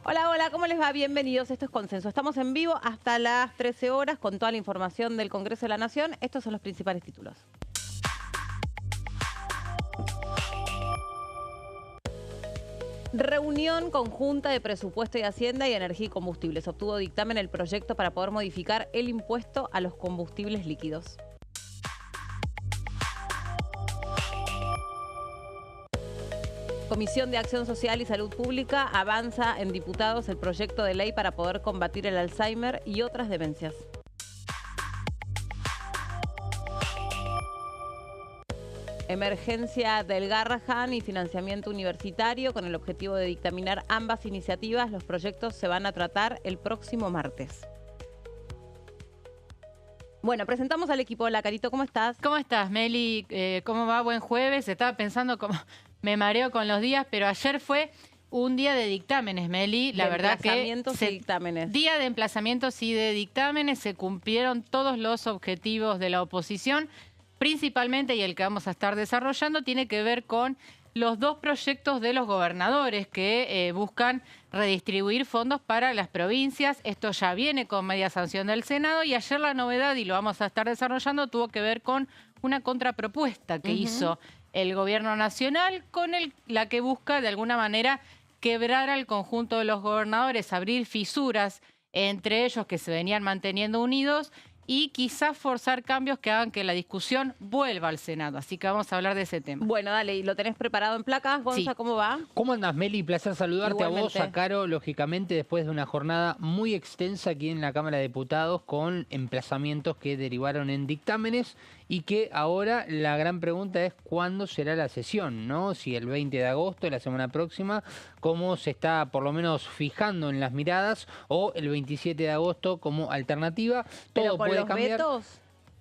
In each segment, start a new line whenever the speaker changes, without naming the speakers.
Hola, hola, ¿cómo les va? Bienvenidos, esto es Consenso. Estamos en vivo hasta las 13 horas con toda la información del Congreso de la Nación. Estos son los principales títulos. Reunión conjunta de Presupuesto y Hacienda y Energía y Combustibles. Obtuvo dictamen el proyecto para poder modificar el impuesto a los combustibles líquidos. Comisión de Acción Social y Salud Pública avanza en diputados el proyecto de ley para poder combatir el Alzheimer y otras demencias. Emergencia del Garrahan y financiamiento universitario con el objetivo de dictaminar ambas iniciativas. Los proyectos se van a tratar el próximo martes. Bueno, presentamos al equipo. Hola, Carito, ¿cómo estás?
¿Cómo estás, Meli? ¿Cómo va? Buen jueves. Estaba pensando cómo me mareo con los días, pero ayer fue un día de dictámenes, Meli. La verdad que
Emplazamientos y dictámenes.
Día de emplazamientos y de dictámenes. Se cumplieron todos los objetivos de la oposición. Principalmente, y el que vamos a estar desarrollando, tiene que ver con los dos proyectos de los gobernadores que buscan redistribuir fondos para las provincias. Esto ya viene con media sanción del Senado y ayer la novedad, y lo vamos a estar desarrollando, tuvo que ver con una contrapropuesta que hizo el gobierno nacional con la que busca de alguna manera quebrar al conjunto de los gobernadores, abrir fisuras entre ellos que se venían manteniendo unidos y quizás forzar cambios que hagan que la discusión vuelva al Senado. Así que vamos a hablar de ese tema.
Bueno, dale, ¿y lo tenés preparado en placas, Gonza?
Sí.
¿Cómo va?
¿Cómo andás, Meli? Placer saludarte.
Igualmente.
A vos, a Caro, lógicamente, después de una jornada muy extensa aquí en la Cámara de Diputados con emplazamientos que derivaron en dictámenes y que ahora la gran pregunta es cuándo será la sesión, ¿no? Si el 20 de agosto, la semana próxima, cómo se está por lo menos fijando en las miradas, o el 27 de agosto como alternativa.
Pero
Todo
con
puede
los
cambiar.
vetos,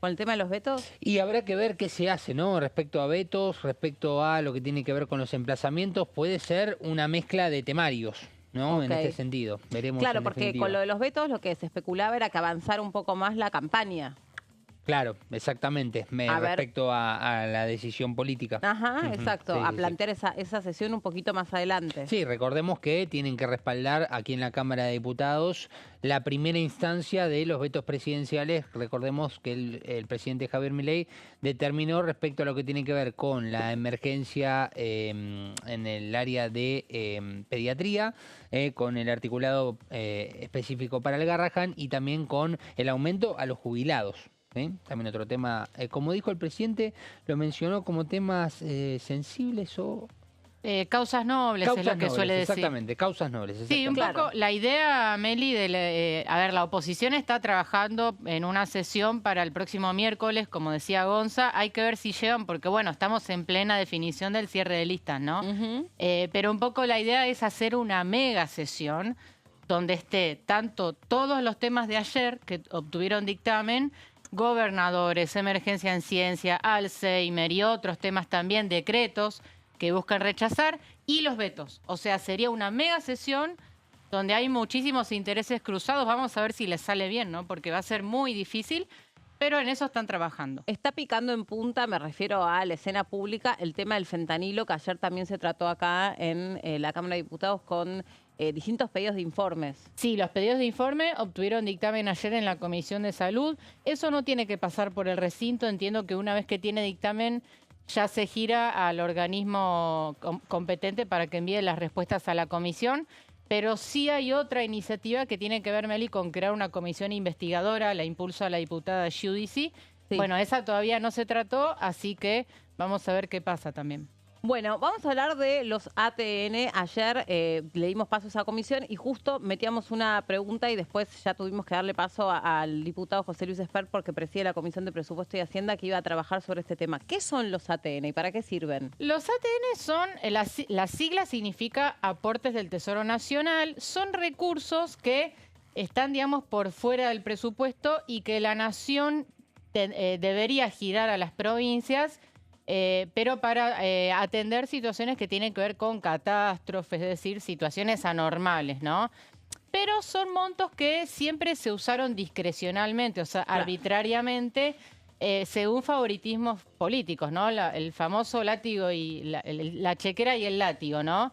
con el tema de los vetos.
Y habrá que ver qué se hace, ¿no? Respecto a vetos, respecto a lo que tiene que ver con los emplazamientos, puede ser una mezcla de temarios, ¿no?
Ok.
En este sentido. Veremos.
Claro,
en
porque
definitiva.
con lo de los vetos lo que se especulaba era que avanzara un poco más la campaña.
Claro, exactamente.
A ver.
Respecto a la decisión política.
Ajá,
Ujú,
exacto.
sí,
A
sí,
plantear esa sesión un poquito más adelante.
sí, recordemos que tienen que respaldar aquí en la Cámara de Diputados la primera instancia de los vetos presidenciales. Recordemos que el presidente Javier Milei determinó respecto a lo que tiene que ver con la emergencia en el área de pediatría, con el articulado específico para el Garrahan y también con el aumento a los jubilados. ¿Sí? También otro tema, como dijo el presidente, lo mencionó como temas sensibles o...
Causas nobles es lo que suele decir.
Exactamente, causas nobles.
Sí, un
Exactamente.
poco la idea, Meli, a ver, la oposición está trabajando en una sesión para el próximo miércoles, como decía Gonza. Hay que ver si llegan, porque bueno, estamos en plena definición del cierre de listas, ¿no? Pero un poco la idea es hacer una mega sesión donde esté tanto todos los temas de ayer que obtuvieron dictamen, gobernadores, emergencia en ciencia, Alzheimer y otros temas también, decretos que buscan rechazar, y los vetos. O sea, sería una mega sesión donde hay muchísimos intereses cruzados. Vamos a ver si les sale bien, ¿no? Porque va a ser muy difícil, pero en eso están trabajando.
Está picando en punta, me refiero a la escena pública, el tema del fentanilo, que ayer también se trató acá en la Cámara de Diputados con distintos pedidos de informes.
Sí, los pedidos de informe obtuvieron dictamen ayer en la Comisión de Salud. Eso no tiene que pasar por el recinto. Entiendo que una vez que tiene dictamen ya se gira al organismo competente para que envíe las respuestas a la comisión. Pero sí hay otra iniciativa que tiene que ver, Meli, con crear una comisión investigadora, la impulsa la diputada Giudici.
Sí.
Bueno, esa todavía no se trató, así que vamos a ver qué pasa también.
Bueno, vamos a hablar de los ATN. Ayer le dimos paso a esa comisión y justo metíamos una pregunta y después ya tuvimos que darle paso al diputado José Luis Espert, porque preside la Comisión de Presupuesto y Hacienda, que iba a trabajar sobre este tema. ¿Qué son los ATN y para qué sirven?
Los ATN son, la sigla significa aportes del Tesoro Nacional, son recursos que están, digamos, por fuera del presupuesto y que la nación debería girar a las provincias, pero para atender situaciones que tienen que ver con catástrofes, es decir, situaciones anormales, ¿no? Pero son montos que siempre se usaron discrecionalmente, o sea, arbitrariamente, según favoritismos políticos, ¿no? El famoso látigo y la chequera y el látigo, ¿no?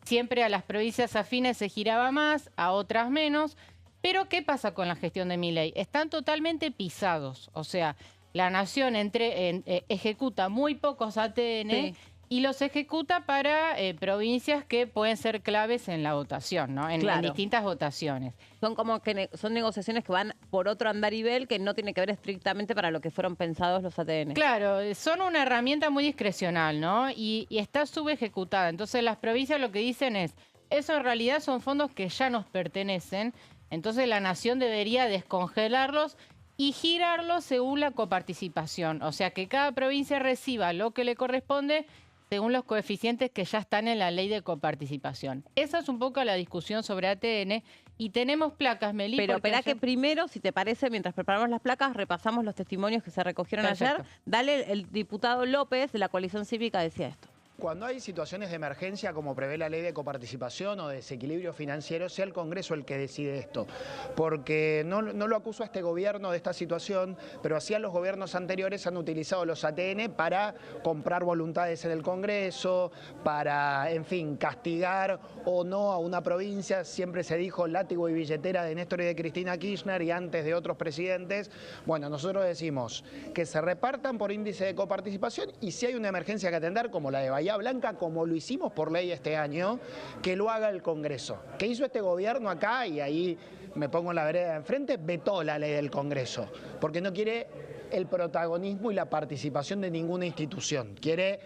Siempre a las provincias afines se giraba más, a otras menos. Pero ¿qué pasa con la gestión de Milei? Están totalmente pisados. O sea, la nación ejecuta muy pocos ATN
Sí.
y los ejecuta para provincias que pueden ser claves en la votación, ¿no? En
Claro.
distintas votaciones.
Son como que son negociaciones que van por otro andarivel que no tiene que ver estrictamente para lo que fueron pensados los ATN.
Claro, son una herramienta muy discrecional, ¿no? Y está subejecutada. Entonces las provincias lo que dicen es, eso en realidad son fondos que ya nos pertenecen, entonces la nación debería descongelarlos y girarlos según la coparticipación. O sea, que cada provincia reciba lo que le corresponde según los coeficientes que ya están en la ley de coparticipación. Esa es un poco la discusión sobre ATN y tenemos placas, Meli.
Pero
porque
espera que
ayer-
primero, si te parece, mientras preparamos las placas, repasamos los testimonios que se recogieron
Perfecto.
ayer. Dale, el diputado López de la coalición cívica decía esto.
Cuando hay situaciones de emergencia, como prevé la ley de coparticipación o de desequilibrio financiero, sea el Congreso el que decide esto. Porque no lo acuso a este gobierno de esta situación, pero así a los gobiernos anteriores han utilizado los ATN para comprar voluntades en el Congreso, para, en fin, castigar o no a una provincia. Siempre se dijo látigo y billetera de Néstor y de Cristina Kirchner y antes de otros presidentes. Bueno, nosotros decimos que se repartan por índice de coparticipación y si hay una emergencia que atender, como la de Bahía Blanca, como lo hicimos por ley este año, que lo haga el Congreso. ¿Qué hizo este gobierno acá? Y ahí me pongo en la vereda de enfrente, vetó la ley del Congreso, porque no quiere el protagonismo y la participación de ninguna institución. Quiere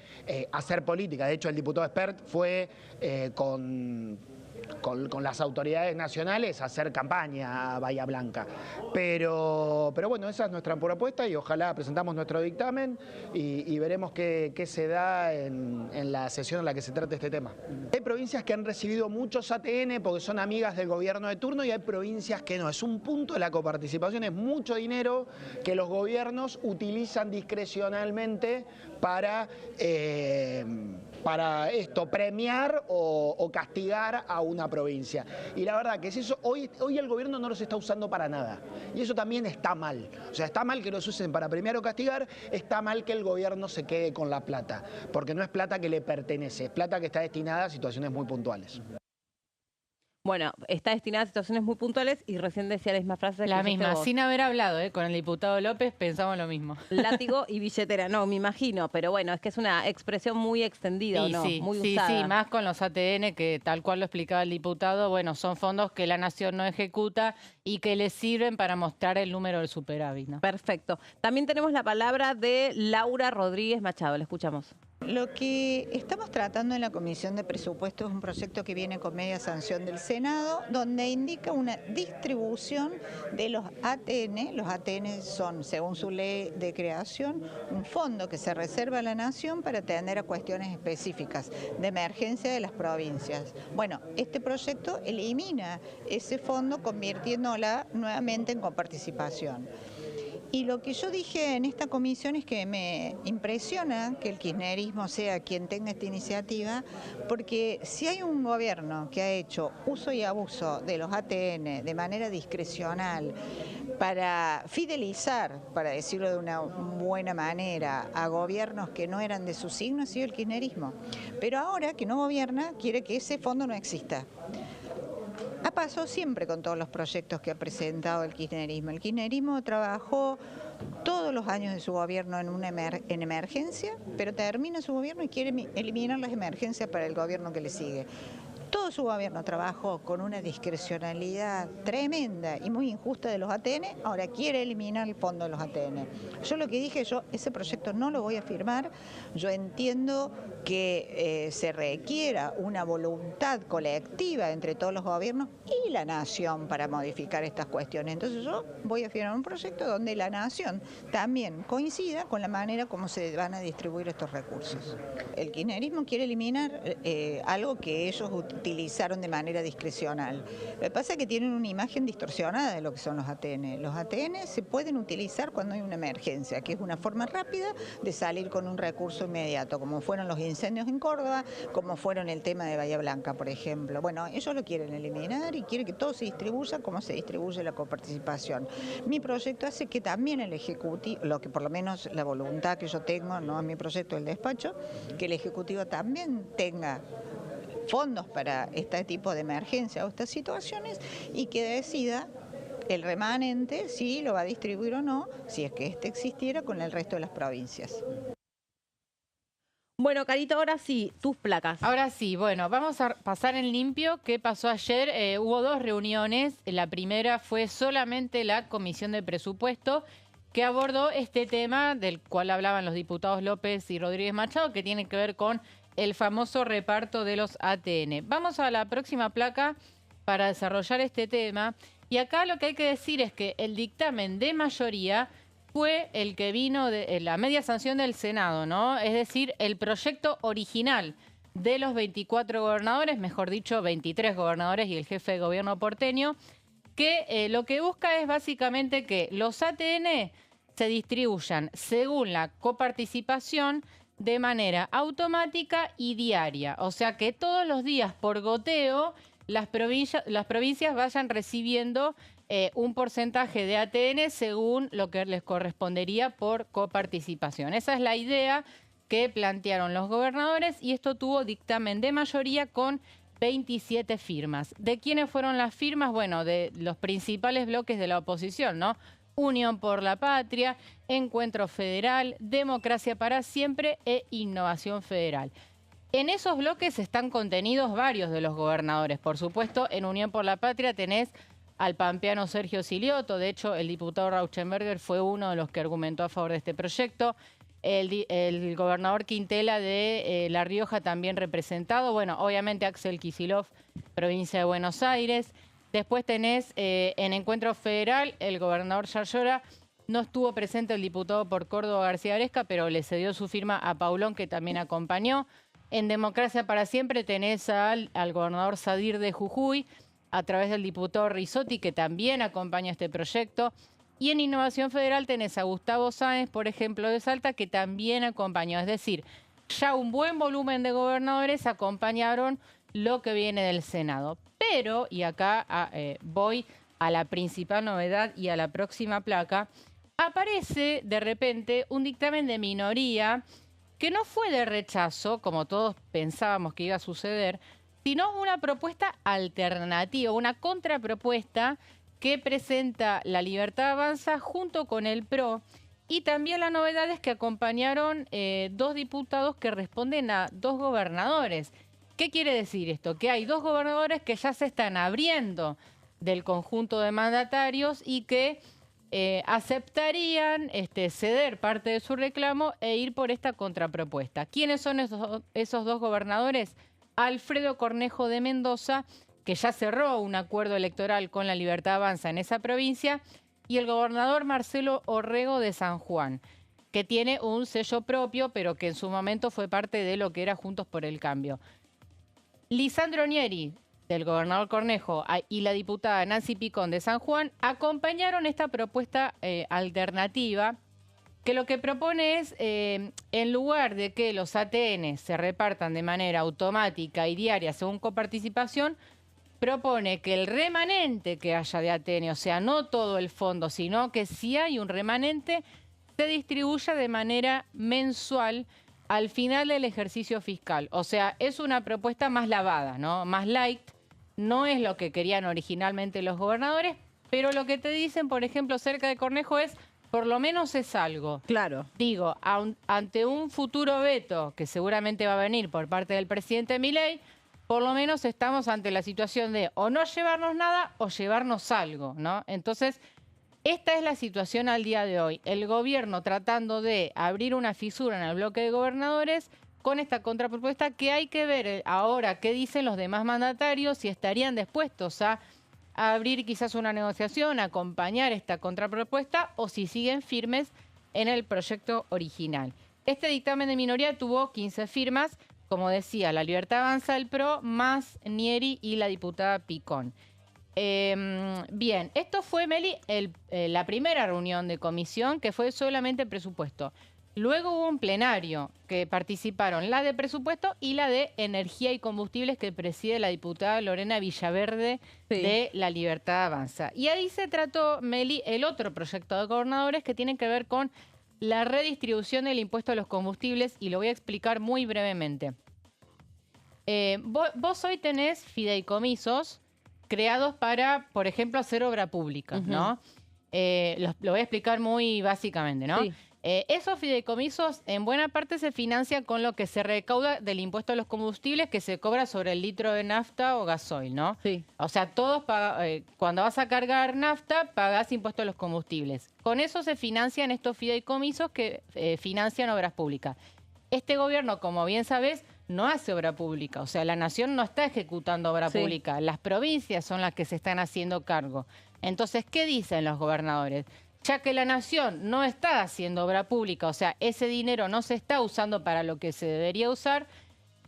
hacer política. De hecho, el diputado Espert fue con las autoridades nacionales a hacer campaña a Bahía Blanca. Pero bueno, esa es nuestra propuesta y ojalá presentamos nuestro dictamen y veremos qué se da en la sesión en la que se trate este tema. Hay provincias que han recibido muchos ATN porque son amigas del gobierno de turno y hay provincias que no. Es un punto de la coparticipación, es mucho dinero que los gobiernos utilizan discrecionalmente para esto, premiar o castigar a una provincia. Y la verdad que es eso, hoy el gobierno no los está usando para nada. Y eso también está mal. O sea, está mal que los usen para premiar o castigar, está mal que el gobierno se quede con la plata, porque no es plata que le pertenece, es plata que está destinada a situaciones muy puntuales.
Bueno, está destinada a situaciones muy puntuales y recién decía la misma frase.
La
que dijiste
misma,
vos.
sin haber hablado con el diputado López, pensamos lo mismo.
Látigo y billetera, no, me imagino, pero bueno, es que es una expresión muy extendida, ¿o no?
Sí,
Muy
sí,
usada.
sí, más con los ATN, que tal cual lo explicaba el diputado, bueno, son fondos que la nación no ejecuta y que le sirven para mostrar el número del superávit, ¿no?
Perfecto. También tenemos la palabra de Laura Rodríguez Machado, la escuchamos.
Lo que estamos tratando en la Comisión de Presupuestos es un proyecto que viene con media sanción del Senado, donde indica una distribución de los ATN. Los ATN son, según su ley de creación, un fondo que se reserva a la Nación para atender a cuestiones específicas de emergencia de las provincias. Bueno, este proyecto elimina ese fondo convirtiéndola nuevamente en coparticipación. Y lo que yo dije en esta comisión es que me impresiona que el kirchnerismo sea quien tenga esta iniciativa, porque si hay un gobierno que ha hecho uso y abuso de los ATN de manera discrecional para fidelizar, para decirlo de una buena manera, a gobiernos que no eran de su signo, ha sido el kirchnerismo. Pero ahora que no gobierna, quiere que ese fondo no exista. Ha pasado siempre con todos los proyectos que ha presentado el kirchnerismo. El kirchnerismo trabajó todos los años de su gobierno en emergencia, pero termina su gobierno y quiere eliminar las emergencias para el gobierno que le sigue. Todo su gobierno trabajó con una discrecionalidad tremenda y muy injusta de los ATN, ahora quiere eliminar el fondo de los ATN. Yo lo que dije, ese proyecto no lo voy a firmar, yo entiendo que se requiera una voluntad colectiva entre todos los gobiernos y la nación para modificar estas cuestiones. Entonces yo voy a firmar un proyecto donde la nación también coincida con la manera como se van a distribuir estos recursos. El kirchnerismo quiere eliminar algo que ellos utilizaron de manera discrecional. Lo que pasa es que tienen una imagen distorsionada de lo que son los ATN. Los ATN se pueden utilizar cuando hay una emergencia, que es una forma rápida de salir con un recurso inmediato, como fueron los incendios en Córdoba, como fueron el tema de Bahía Blanca, por ejemplo. Bueno, ellos lo quieren eliminar y quieren que todo se distribuya como se distribuye la coparticipación. Mi proyecto hace que también el Ejecutivo, lo que por lo menos la voluntad que yo tengo, no es mi proyecto del despacho, que el Ejecutivo también tenga fondos para este tipo de emergencia o estas situaciones y que decida el remanente si lo va a distribuir o no, si es que este existiera, con el resto de las provincias.
Bueno, Carito, ahora sí, tus placas.
Ahora sí, bueno, vamos a pasar en limpio qué pasó ayer. Hubo 2 reuniones. La primera fue solamente la Comisión de Presupuesto, que abordó este tema del cual hablaban los diputados López y Rodríguez Machado, que tiene que ver con el famoso reparto de los ATN. Vamos a la próxima placa para desarrollar este tema. Y acá lo que hay que decir es que el dictamen de mayoría fue el que vino de la media sanción del Senado, ¿no? Es decir, el proyecto original de los 24 gobernadores, mejor dicho, 23 gobernadores y el jefe de gobierno porteño, que lo que busca es básicamente que los ATN se distribuyan según la coparticipación de manera automática y diaria. O sea, que todos los días por goteo las provincias vayan recibiendo un porcentaje de ATN según lo que les correspondería por coparticipación. Esa es la idea que plantearon los gobernadores y esto tuvo dictamen de mayoría con 27 firmas. ¿De quiénes fueron las firmas? Bueno, de los principales bloques de la oposición, ¿no? Unión por la Patria, Encuentro Federal, Democracia para Siempre e Innovación Federal. En esos bloques están contenidos varios de los gobernadores. Por supuesto, en Unión por la Patria tenés al pampeano Sergio Silioto. De hecho, el diputado Rauschenberger fue uno de los que argumentó a favor de este proyecto. El gobernador Quintela de La Rioja también representado. Bueno, obviamente Axel Kicillof, provincia de Buenos Aires. Después tenés en Encuentro Federal el gobernador Yarlora. No estuvo presente el diputado por Córdoba García Aresca, pero le cedió su firma a Paulón, que también acompañó. En Democracia para Siempre tenés al gobernador Sadir de Jujuy, a través del diputado Risotti, que también acompaña este proyecto. Y en Innovación Federal tenés a Gustavo Sáenz, por ejemplo, de Salta, que también acompañó. Es decir, ya un buen volumen de gobernadores acompañaron lo que viene del Senado. Pero, y acá voy a la principal novedad y a la próxima placa, aparece de repente un dictamen de minoría que no fue de rechazo, como todos pensábamos que iba a suceder, sino una propuesta alternativa, una contrapropuesta que presenta La Libertad Avanza junto con el PRO. Y también la novedad es que acompañaron 2 diputados que responden a 2 gobernadores. ¿Qué quiere decir esto? Que hay 2 gobernadores que ya se están abriendo del conjunto de mandatarios y que aceptarían ceder parte de su reclamo e ir por esta contrapropuesta. ¿Quiénes son esos 2 gobernadores? Alfredo Cornejo de Mendoza, que ya cerró un acuerdo electoral con La Libertad Avanza en esa provincia, y el gobernador Marcelo Orrego de San Juan, que tiene un sello propio, pero que en su momento fue parte de lo que era Juntos por el Cambio. Lisandro Nieri, del gobernador Cornejo, y la diputada Nancy Picón de San Juan acompañaron esta propuesta alternativa, que lo que propone es, en lugar de que los ATN se repartan de manera automática y diaria según coparticipación, propone que el remanente que haya de ATN, o sea, no todo el fondo, sino que si hay un remanente, se distribuya de manera mensual al final del ejercicio fiscal. O sea, es una propuesta más lavada, ¿no? Más light. No es lo que querían originalmente los gobernadores, pero lo que te dicen, por ejemplo, cerca de Cornejo es, por lo menos es algo.
Claro.
Digo, ante un futuro veto que seguramente va a venir por parte del presidente Milei, por lo menos estamos ante la situación de o no llevarnos nada o llevarnos algo, ¿no? Entonces, esta es la situación al día de hoy. El gobierno tratando de abrir una fisura en el bloque de gobernadores con esta contrapropuesta, que hay que ver ahora qué dicen los demás mandatarios, si estarían dispuestos a abrir quizás una negociación, a acompañar esta contrapropuesta o si siguen firmes en el proyecto original. Este dictamen de minoría tuvo 15 firmas, como decía, La Libertad Avanza, el PRO, más Nieri y la diputada Picón. Bien, esto fue, Meli, la primera reunión de comisión, que fue solamente presupuesto. Luego hubo un plenario que participaron la de presupuesto y la de energía y combustibles, que preside la diputada Lorena Villaverde de La Libertad Avanza. Y ahí se trató, Meli, el otro proyecto de gobernadores que tiene que ver con la redistribución del impuesto a los combustibles, y lo voy a explicar muy brevemente. Vos hoy tenés fideicomisos creados para, por ejemplo, hacer obra pública, ¿no? Lo voy a explicar muy básicamente, ¿no?
Sí.
Esos fideicomisos en buena parte se financian con lo que se recauda del impuesto a los combustibles que se cobra sobre el litro de nafta o gasoil, ¿no?
Sí.
O sea, cuando vas a cargar nafta, pagás impuesto a los combustibles. Con eso se financian estos fideicomisos que financian obras públicas. Este gobierno, como bien sabés, no hace obra pública. O sea, la nación no está ejecutando obra pública. Las provincias son las que se están haciendo cargo. Entonces, ¿qué dicen los gobernadores? Ya que la nación no está haciendo obra pública, o sea, ese dinero no se está usando para lo que se debería usar,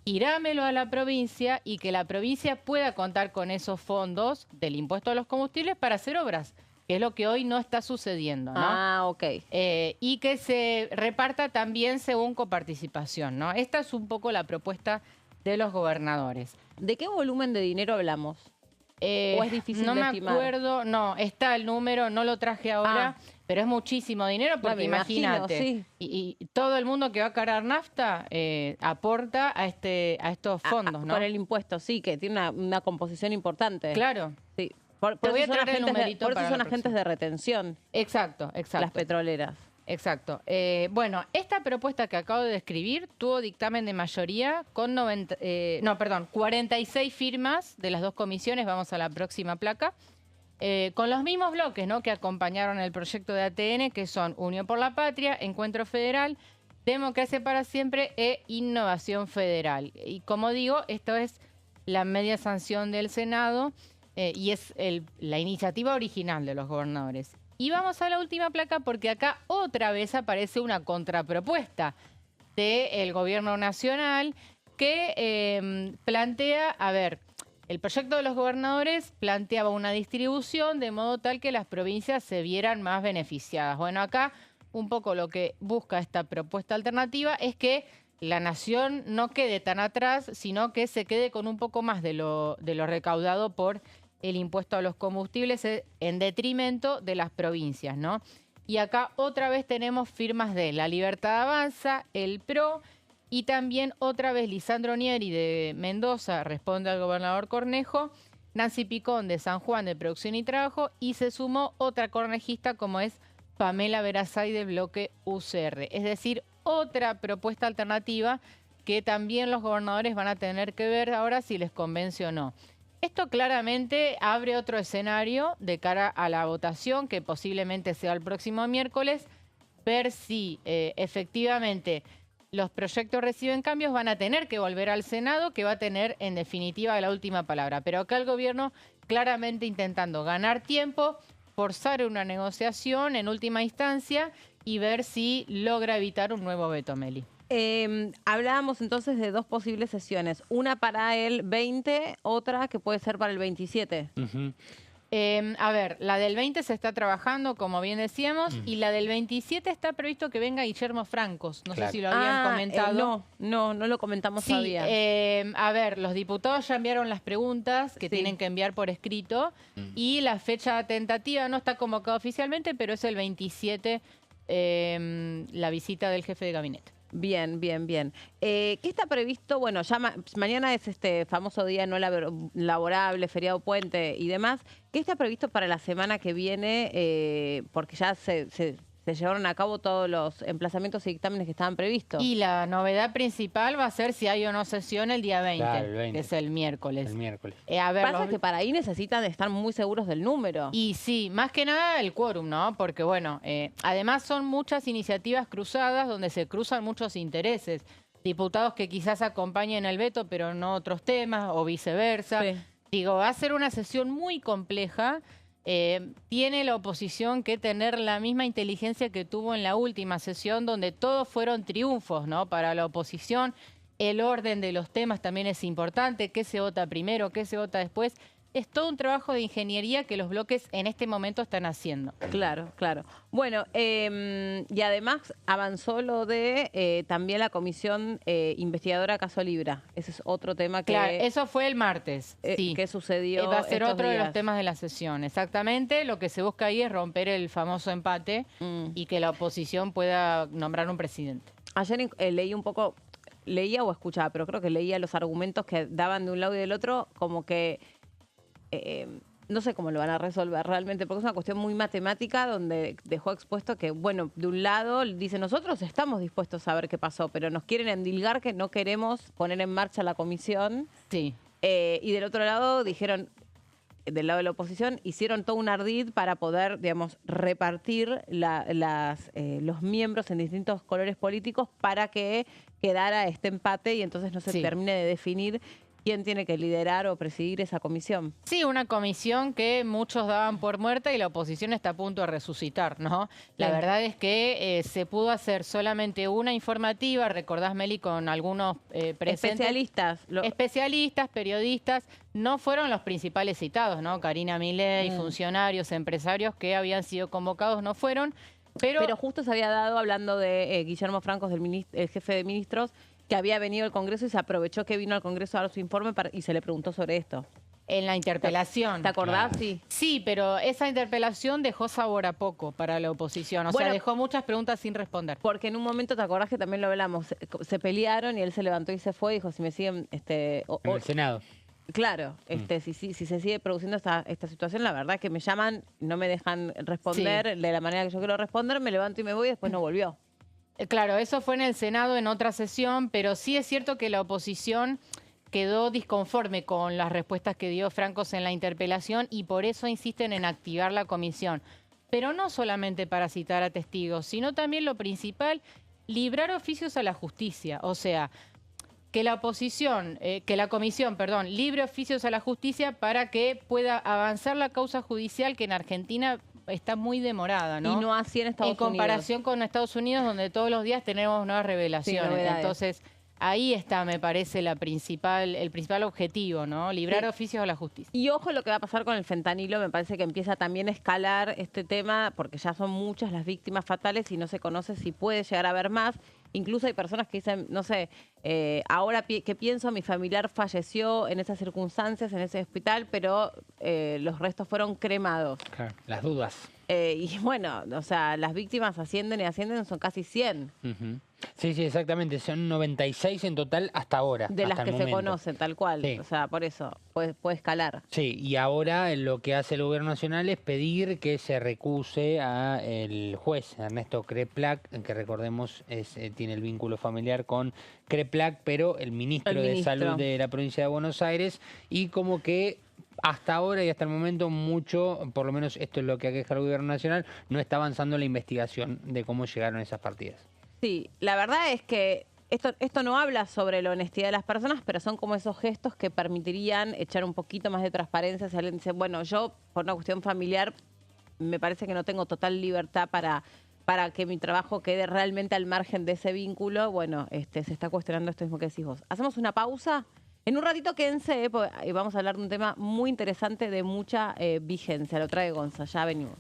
tirámelo a la provincia y que la provincia pueda contar con esos fondos del impuesto a los combustibles para hacer obras, que es lo que hoy no está sucediendo, ¿no?
Ah, ok.
Y que se reparta también según coparticipación, ¿no? Esta es un poco la propuesta de los gobernadores.
¿De qué volumen de dinero hablamos? ¿O es difícil
no
de
me
estimar?
acuerdo, no, está el número, no lo traje ahora, pero es muchísimo dinero porque
me imagino,
imagínate,
sí.
y todo el mundo que va a cargar nafta aporta a estos fondos, ¿no?
Con el impuesto, sí, que tiene una composición importante.
Claro.
Sí.
Te voy a
eso son
traer el numerito
por eso
para
son
la
agentes
próxima.
de retención,
Exacto.
las petroleras.
Exacto. Bueno, esta propuesta que acabo de describir tuvo dictamen de mayoría con 46 firmas de las dos comisiones. Vamos a la próxima placa. Con los mismos bloques, ¿no?, que acompañaron el proyecto de ATN, que son Unión por la Patria, Encuentro Federal, Democracia para Siempre e Innovación Federal. Y como digo, esto es la media sanción del Senado y es la iniciativa original de los gobernadores. Y vamos a la última placa porque acá otra vez aparece una contrapropuesta del gobierno nacional que plantea, a ver, el proyecto de los gobernadores planteaba una distribución de modo tal que las provincias se vieran más beneficiadas. Bueno, acá un poco lo que busca esta propuesta alternativa es que la nación no quede tan atrás, sino que se quede con un poco más de lo recaudado por el impuesto a los combustibles en detrimento de las provincias, ¿no? Y acá otra vez tenemos firmas de La Libertad Avanza, el PRO, y también otra vez Lisandro Nieri de Mendoza responde al gobernador Cornejo, Nancy Picón de San Juan de Producción y Trabajo, y se sumó otra cornejista como es Pamela Verasay del bloque UCR. Es decir, otra propuesta alternativa que también los gobernadores van a tener que ver ahora si les convence o no. Esto claramente abre otro escenario de cara a la votación, que posiblemente sea el próximo miércoles, ver si efectivamente los proyectos reciben cambios, van a tener que volver al Senado, que va a tener en definitiva la última palabra. Pero acá el gobierno claramente intentando ganar tiempo, forzar una negociación en última instancia y ver si logra evitar un nuevo veto, Meli.
Hablábamos entonces de dos posibles sesiones, una para el 20, otra que puede ser para el 27.
A ver, la del 20 se está trabajando, como bien decíamos, y la del 27 está previsto que venga Guillermo Francos. No sé si lo habían comentado.
No lo comentamos
Sí,
todavía.
a ver, los diputados ya enviaron las preguntas que tienen que enviar por escrito y la fecha tentativa no está convocada oficialmente, pero es el 27 la visita del jefe de gabinete.
Bien. ¿Qué está previsto? Bueno, ya mañana es este famoso día no laborable, feriado puente y demás. ¿Qué está previsto para la semana que viene? Porque ya se llevaron a cabo todos los emplazamientos y dictámenes que estaban previstos.
Y la novedad principal va a ser si hay o no sesión el día 20,
Claro, el 20.
que es el miércoles.
El miércoles.
A ver,
Pasa que para ahí necesitan estar muy seguros del número.
Y sí, más que nada el quórum, ¿no? Porque bueno, además son muchas iniciativas cruzadas donde se cruzan muchos intereses. Diputados que quizás acompañen el veto, pero no otros temas, o viceversa.
Sí.
Digo, va a ser una sesión muy compleja. Tiene la oposición que tener la misma inteligencia que tuvo en la última sesión, donde todos fueron triunfos, ¿no? Para la oposición, el orden de los temas también es importante, qué se vota primero, qué se vota después. Es todo un trabajo de ingeniería que los bloques en este momento están haciendo.
Claro. Bueno, y además avanzó lo de también la comisión investigadora Caso Libra. Ese es otro tema que...
Claro, eso fue el martes, sí.
que sucedió
Va a ser
estos
otro de los
días.
temas de la sesión. Exactamente, lo que se busca ahí es romper el famoso empate y que la oposición pueda nombrar un presidente.
Ayer leí un poco, leía o escuchaba, pero creo que leía los argumentos que daban de un lado y del otro, como que no sé cómo lo van a resolver realmente, porque es una cuestión muy matemática donde dejó expuesto que, bueno, de un lado dice, nosotros estamos dispuestos a ver qué pasó, pero nos quieren endilgar que no queremos poner en marcha la comisión.
Sí.
Y del otro lado dijeron, del lado de la oposición, hicieron todo un ardid para poder, digamos, repartir los miembros en distintos colores políticos para que quedara este empate y entonces no se termine de definir quién tiene que liderar o presidir esa comisión.
Sí, una comisión que muchos daban por muerta y la oposición está a punto de resucitar, ¿no? La verdad es que se pudo hacer solamente una informativa, recordás, Meli, con algunos presentes. Especialistas, periodistas, no fueron los principales citados, ¿no? Karina Milei, funcionarios, empresarios que habían sido convocados no fueron. Pero
justo se había dado, hablando de Guillermo Francos, el jefe de ministros, que había venido al Congreso y se aprovechó que vino al Congreso a dar su informe y se le preguntó sobre esto.
En la interpelación.
¿Te acordás?
Claro.
Sí.
Sí, pero esa interpelación dejó sabor a poco para la oposición. O sea, dejó muchas preguntas sin responder.
Porque en un momento, ¿te acordás que también lo hablamos? Se pelearon y él se levantó y se fue y dijo, si me siguen...
en el Senado.
Claro, si se sigue produciendo esta situación, la verdad que me llaman, no me dejan responder de la manera que yo quiero responder, me levanto y me voy y después no volvió.
Claro, eso fue en el Senado en otra sesión, pero sí es cierto que la oposición quedó disconforme con las respuestas que dio Francos en la interpelación y por eso insisten en activar la comisión. Pero no solamente para citar a testigos, sino también lo principal, librar oficios a la justicia. O sea, que la comisión, libre oficios a la justicia para que pueda avanzar la causa judicial que en Argentina está muy demorada, ¿no?
Y no así en Estados Unidos.
En comparación con Estados Unidos, donde todos los días tenemos nuevas revelaciones.
Sí,
entonces, ahí está, me parece, el principal objetivo, ¿no? Librar oficios a la justicia.
Y ojo lo que va a pasar con el fentanilo, me parece que empieza también a escalar este tema, porque ya son muchas las víctimas fatales y no se conoce si puede llegar a haber más. Incluso hay personas que dicen, no sé, ahora que pienso, mi familiar falleció en esas circunstancias, en ese hospital, pero los restos fueron cremados.
Claro, las dudas.
Y bueno, o sea, las víctimas ascienden y ascienden, son casi 100.
Sí, exactamente. Son 96 en total hasta ahora.
De las
hasta
que
el
se conocen, tal cual.
Sí.
O sea, por eso puede escalar.
Sí, y ahora lo que hace el Gobierno Nacional es pedir que se recuse a el juez Ernesto Kreplak, que recordemos tiene el vínculo familiar con Kreplak, pero el ministro de Salud de la provincia de Buenos Aires, y como que hasta ahora y hasta el momento mucho, por lo menos esto es lo que aqueja el Gobierno Nacional, no está avanzando la investigación de cómo llegaron esas partidas.
Sí, la verdad es que esto no habla sobre la honestidad de las personas, pero son como esos gestos que permitirían echar un poquito más de transparencia. Si alguien dice, bueno, yo por una cuestión familiar me parece que no tengo total libertad para que mi trabajo quede realmente al margen de ese vínculo, bueno, se está cuestionando esto mismo que decís vos. Hacemos una pausa. En un ratito quédense, porque vamos a hablar de un tema muy interesante de mucha vigencia. Lo trae Gonza, ya venimos.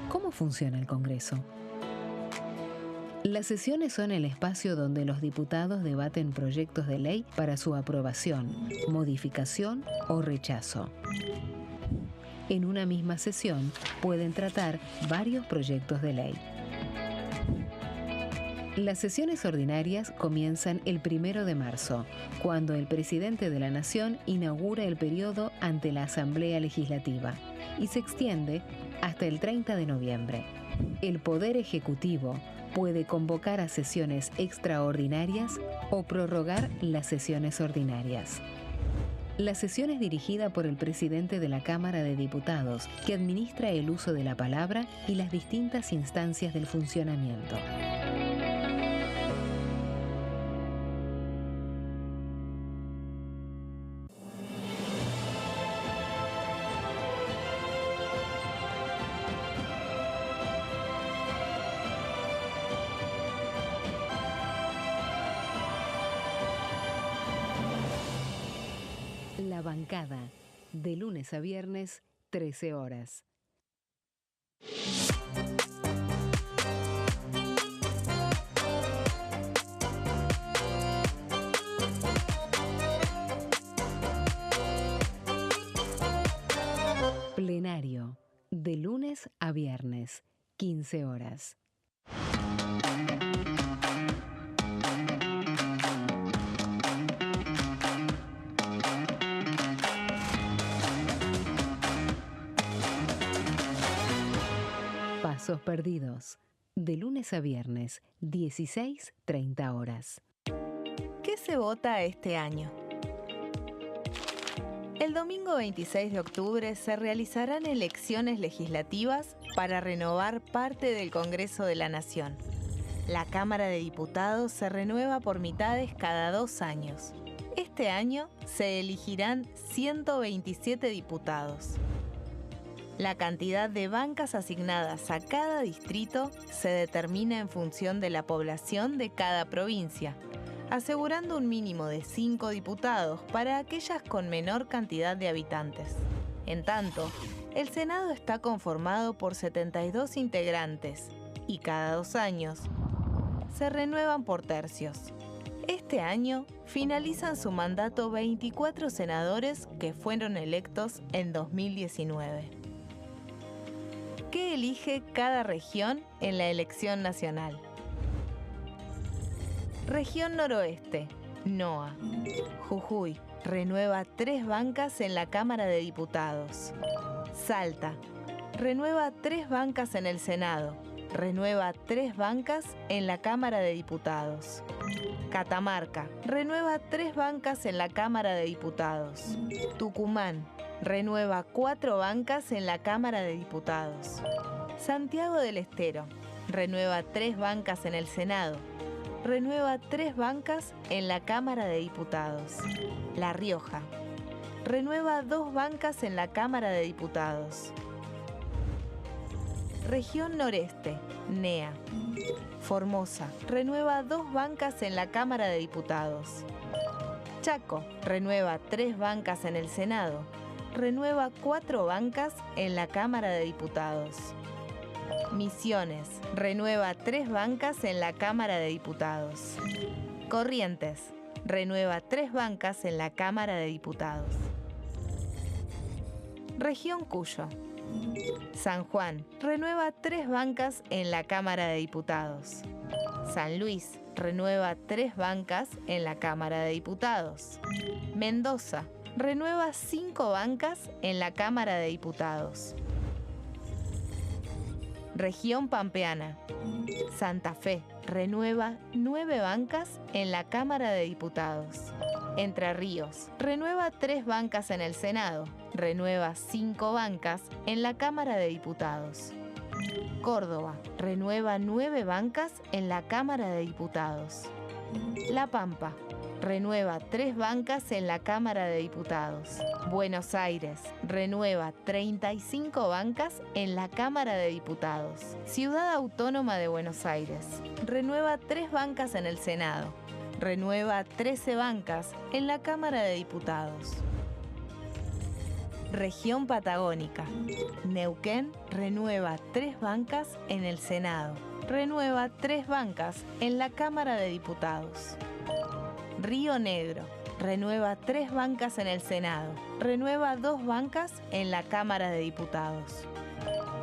¿Cómo funciona el Congreso? Las sesiones son el espacio donde los diputados debaten proyectos de ley para su aprobación, modificación o rechazo. En una misma sesión pueden tratar varios proyectos de ley. Las sesiones ordinarias comienzan el 1 de marzo, cuando el presidente de la Nación inaugura el periodo ante la Asamblea Legislativa y se extiende hasta el 30 de noviembre. El Poder Ejecutivo puede convocar a sesiones extraordinarias o prorrogar las sesiones ordinarias. La sesión es dirigida por el presidente de la Cámara de Diputados, que administra el uso de la palabra y las distintas instancias del funcionamiento. La bancada, de lunes a viernes, 13 horas. Plenario, de lunes a viernes, 15 horas. Pasos perdidos, de lunes a viernes, 16:30 horas.
¿Qué se vota este año? El domingo 26 de octubre se realizarán elecciones legislativas para renovar parte del Congreso de la Nación. La Cámara de Diputados se renueva por mitades cada 2 años. Este año se elegirán 127 diputados. La cantidad de bancas asignadas a cada distrito se determina en función de la población de cada provincia, asegurando un mínimo de 5 diputados para aquellas con menor cantidad de habitantes. En tanto, el Senado está conformado por 72 integrantes y cada 2 años se renuevan por tercios. Este año finalizan su mandato 24 senadores que fueron electos en 2019. ¿Qué elige cada región en la elección nacional? Región Noroeste, NOA. Jujuy renueva 3 bancas en la Cámara de Diputados. Salta renueva 3 bancas en el Senado. Renueva 3 bancas en la Cámara de Diputados. Catamarca renueva 3 bancas en la Cámara de Diputados. Tucumán renueva 4 bancas en la Cámara de Diputados. Santiago del Estero renueva 3 bancas en el Senado. Renueva 3 bancas en la Cámara de Diputados. La Rioja renueva 2 bancas en la Cámara de Diputados. Región Noreste, NEA. Formosa renueva 2 bancas en la Cámara de Diputados. Chaco renueva 3 bancas en el Senado. Renueva 4 bancas en la Cámara de Diputados. Misiones renueva 3 bancas en la Cámara de Diputados. Corrientes renueva 3 bancas en la Cámara de Diputados. Región Cuyo. San Juan renueva 3 bancas en la Cámara de Diputados. San Luis renueva 3 bancas en la Cámara de Diputados. Mendoza renueva 5 bancas en la Cámara de Diputados. Región Pampeana. Santa Fe renueva 9 bancas en la Cámara de Diputados. Entre Ríos renueva 3 bancas en el Senado. Renueva 5 bancas en la Cámara de Diputados. Córdoba renueva 9 bancas en la Cámara de Diputados. La Pampa renueva 3 bancas en la Cámara de Diputados. Buenos Aires renueva 35 bancas en la Cámara de Diputados. Ciudad Autónoma de Buenos Aires renueva 3 bancas en el Senado. Renueva 13 bancas en la Cámara de Diputados. Región Patagónica. Neuquén renueva 3 bancas en el Senado. renueva 3 bancas en la Cámara de Diputados. Río Negro renueva 3 bancas en el Senado, renueva 2 bancas en la Cámara de Diputados.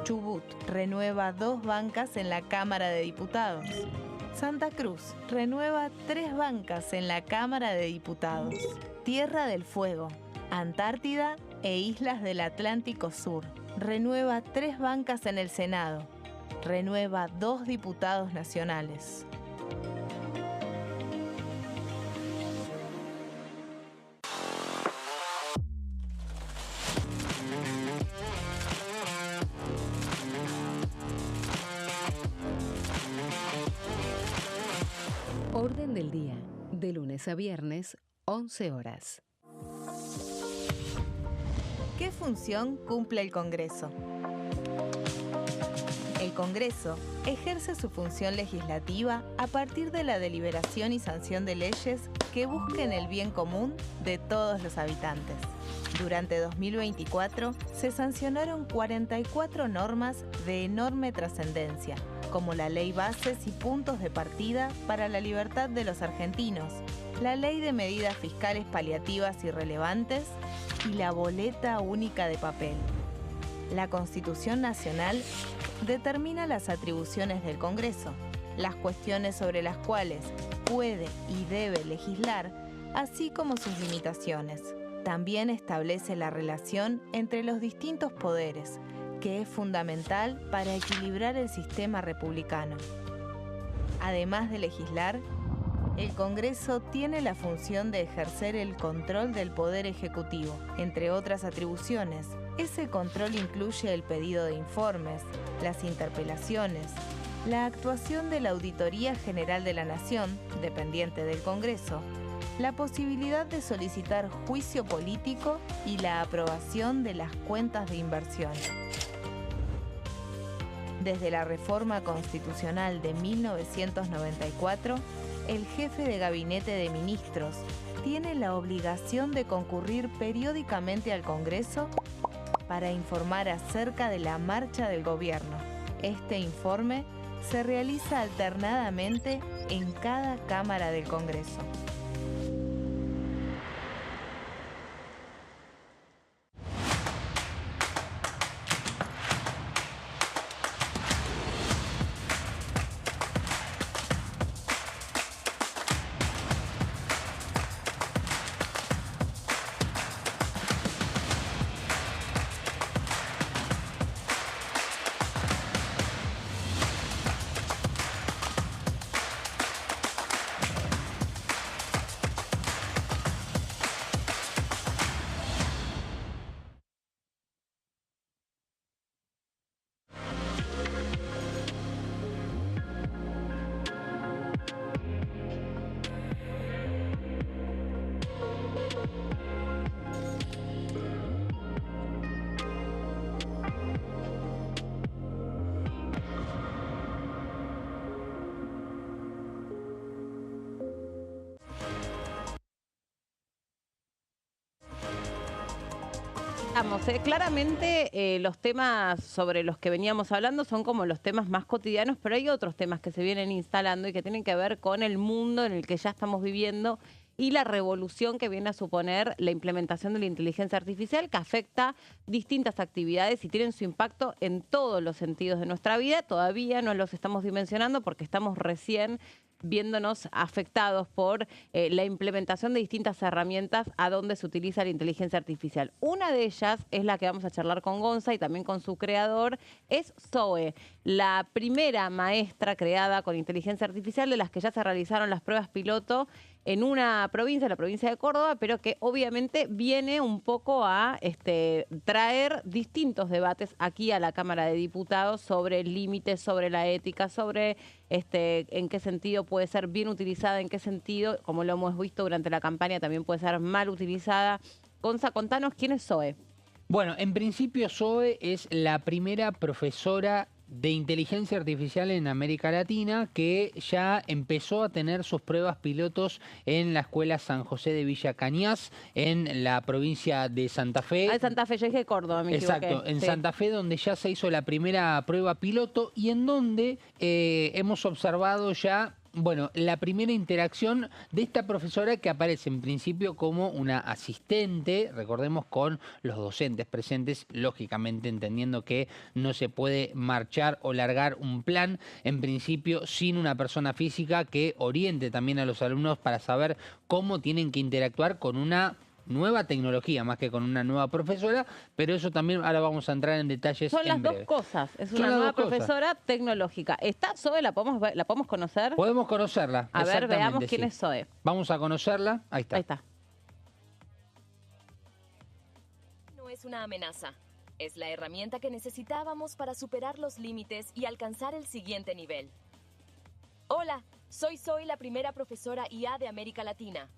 Chubut renueva 2 bancas en la Cámara de Diputados. Santa Cruz renueva 3 bancas en la Cámara de Diputados. Tierra del Fuego, Antártida e Islas del Atlántico Sur renueva 3 bancas en el Senado, renueva 2 diputados nacionales.
Orden del día, de lunes a viernes, 11 horas.
¿Qué función cumple el Congreso? El Congreso ejerce su función legislativa a partir de la deliberación y sanción de leyes que busquen el bien común de todos los habitantes. Durante 2024 se sancionaron 44 normas de enorme trascendencia, como la Ley Bases y Puntos de Partida para la Libertad de los Argentinos, la Ley de Medidas Fiscales Paliativas y Relevantes y la Boleta Única de Papel. La Constitución Nacional determina las atribuciones del Congreso, las cuestiones sobre las cuales puede y debe legislar, así como sus limitaciones. También establece la relación entre los distintos poderes, que es fundamental para equilibrar el sistema republicano. Además de legislar, el Congreso tiene la función de ejercer el control del Poder Ejecutivo. Entre otras atribuciones, ese control incluye el pedido de informes, las interpelaciones, la actuación de la Auditoría General de la Nación, dependiente del Congreso, la posibilidad de solicitar juicio político y la aprobación de las cuentas de inversión. Desde la reforma constitucional de 1994, el jefe de gabinete de ministros tiene la obligación de concurrir periódicamente al Congreso para informar acerca de la marcha del gobierno. Este informe se realiza alternadamente en cada Cámara del Congreso.
Claramente los temas sobre los que veníamos hablando son como los temas más cotidianos, pero hay otros temas que se vienen instalando y que tienen que ver con el mundo en el que ya estamos viviendo y la revolución que viene a suponer la implementación de la inteligencia artificial, que afecta distintas actividades y tienen su impacto en todos los sentidos de nuestra vida. Todavía no los estamos dimensionando porque estamos recién viéndonos afectados por la implementación de distintas herramientas a donde se utiliza la inteligencia artificial. Una de ellas es la que vamos a charlar con Gonza y también con su creador, es Zoe, la primera maestra creada con inteligencia artificial de las que ya se realizaron las pruebas piloto en una provincia, la provincia de Córdoba, pero que obviamente viene un poco a traer distintos debates aquí a la Cámara de Diputados sobre límites, sobre la ética, sobre en qué sentido puede ser bien utilizada, en qué sentido, como lo hemos visto durante la campaña, también puede ser mal utilizada. Gonza, contanos quién es Zoe.
Bueno, en principio Zoe es la primera profesora de inteligencia artificial en América Latina, que ya empezó a tener sus pruebas pilotos en la Escuela San José de Villa Cañas, en la provincia de Santa Fe.
Ah, en Santa Fe, yo dije Córdoba, me
Exacto,
equivoqué.
en
Sí.
Santa Fe, donde ya se hizo la primera prueba piloto y en donde hemos observado ya, bueno, la primera interacción de esta profesora que aparece en principio como una asistente, recordemos, con los docentes presentes, lógicamente entendiendo que no se puede marchar o largar un plan, en principio, sin una persona física que oriente también a los alumnos para saber cómo tienen que interactuar con una nueva tecnología, más que con una nueva profesora, pero eso también ahora vamos a entrar en detalles
Son
en
las
breve.
dos cosas. Es
Son
una
las
nueva
dos cosas.
profesora tecnológica. ¿Está Zoe? ¿La podemos conocer?
Podemos conocerla.
A ver,
exactamente,
veamos quién
sí.
es Zoe.
Vamos a conocerla. Ahí está.
Ahí está.
No es una amenaza. Es la herramienta que necesitábamos para superar los límites y alcanzar el siguiente nivel. Hola, soy Zoe, la primera profesora IA de América Latina.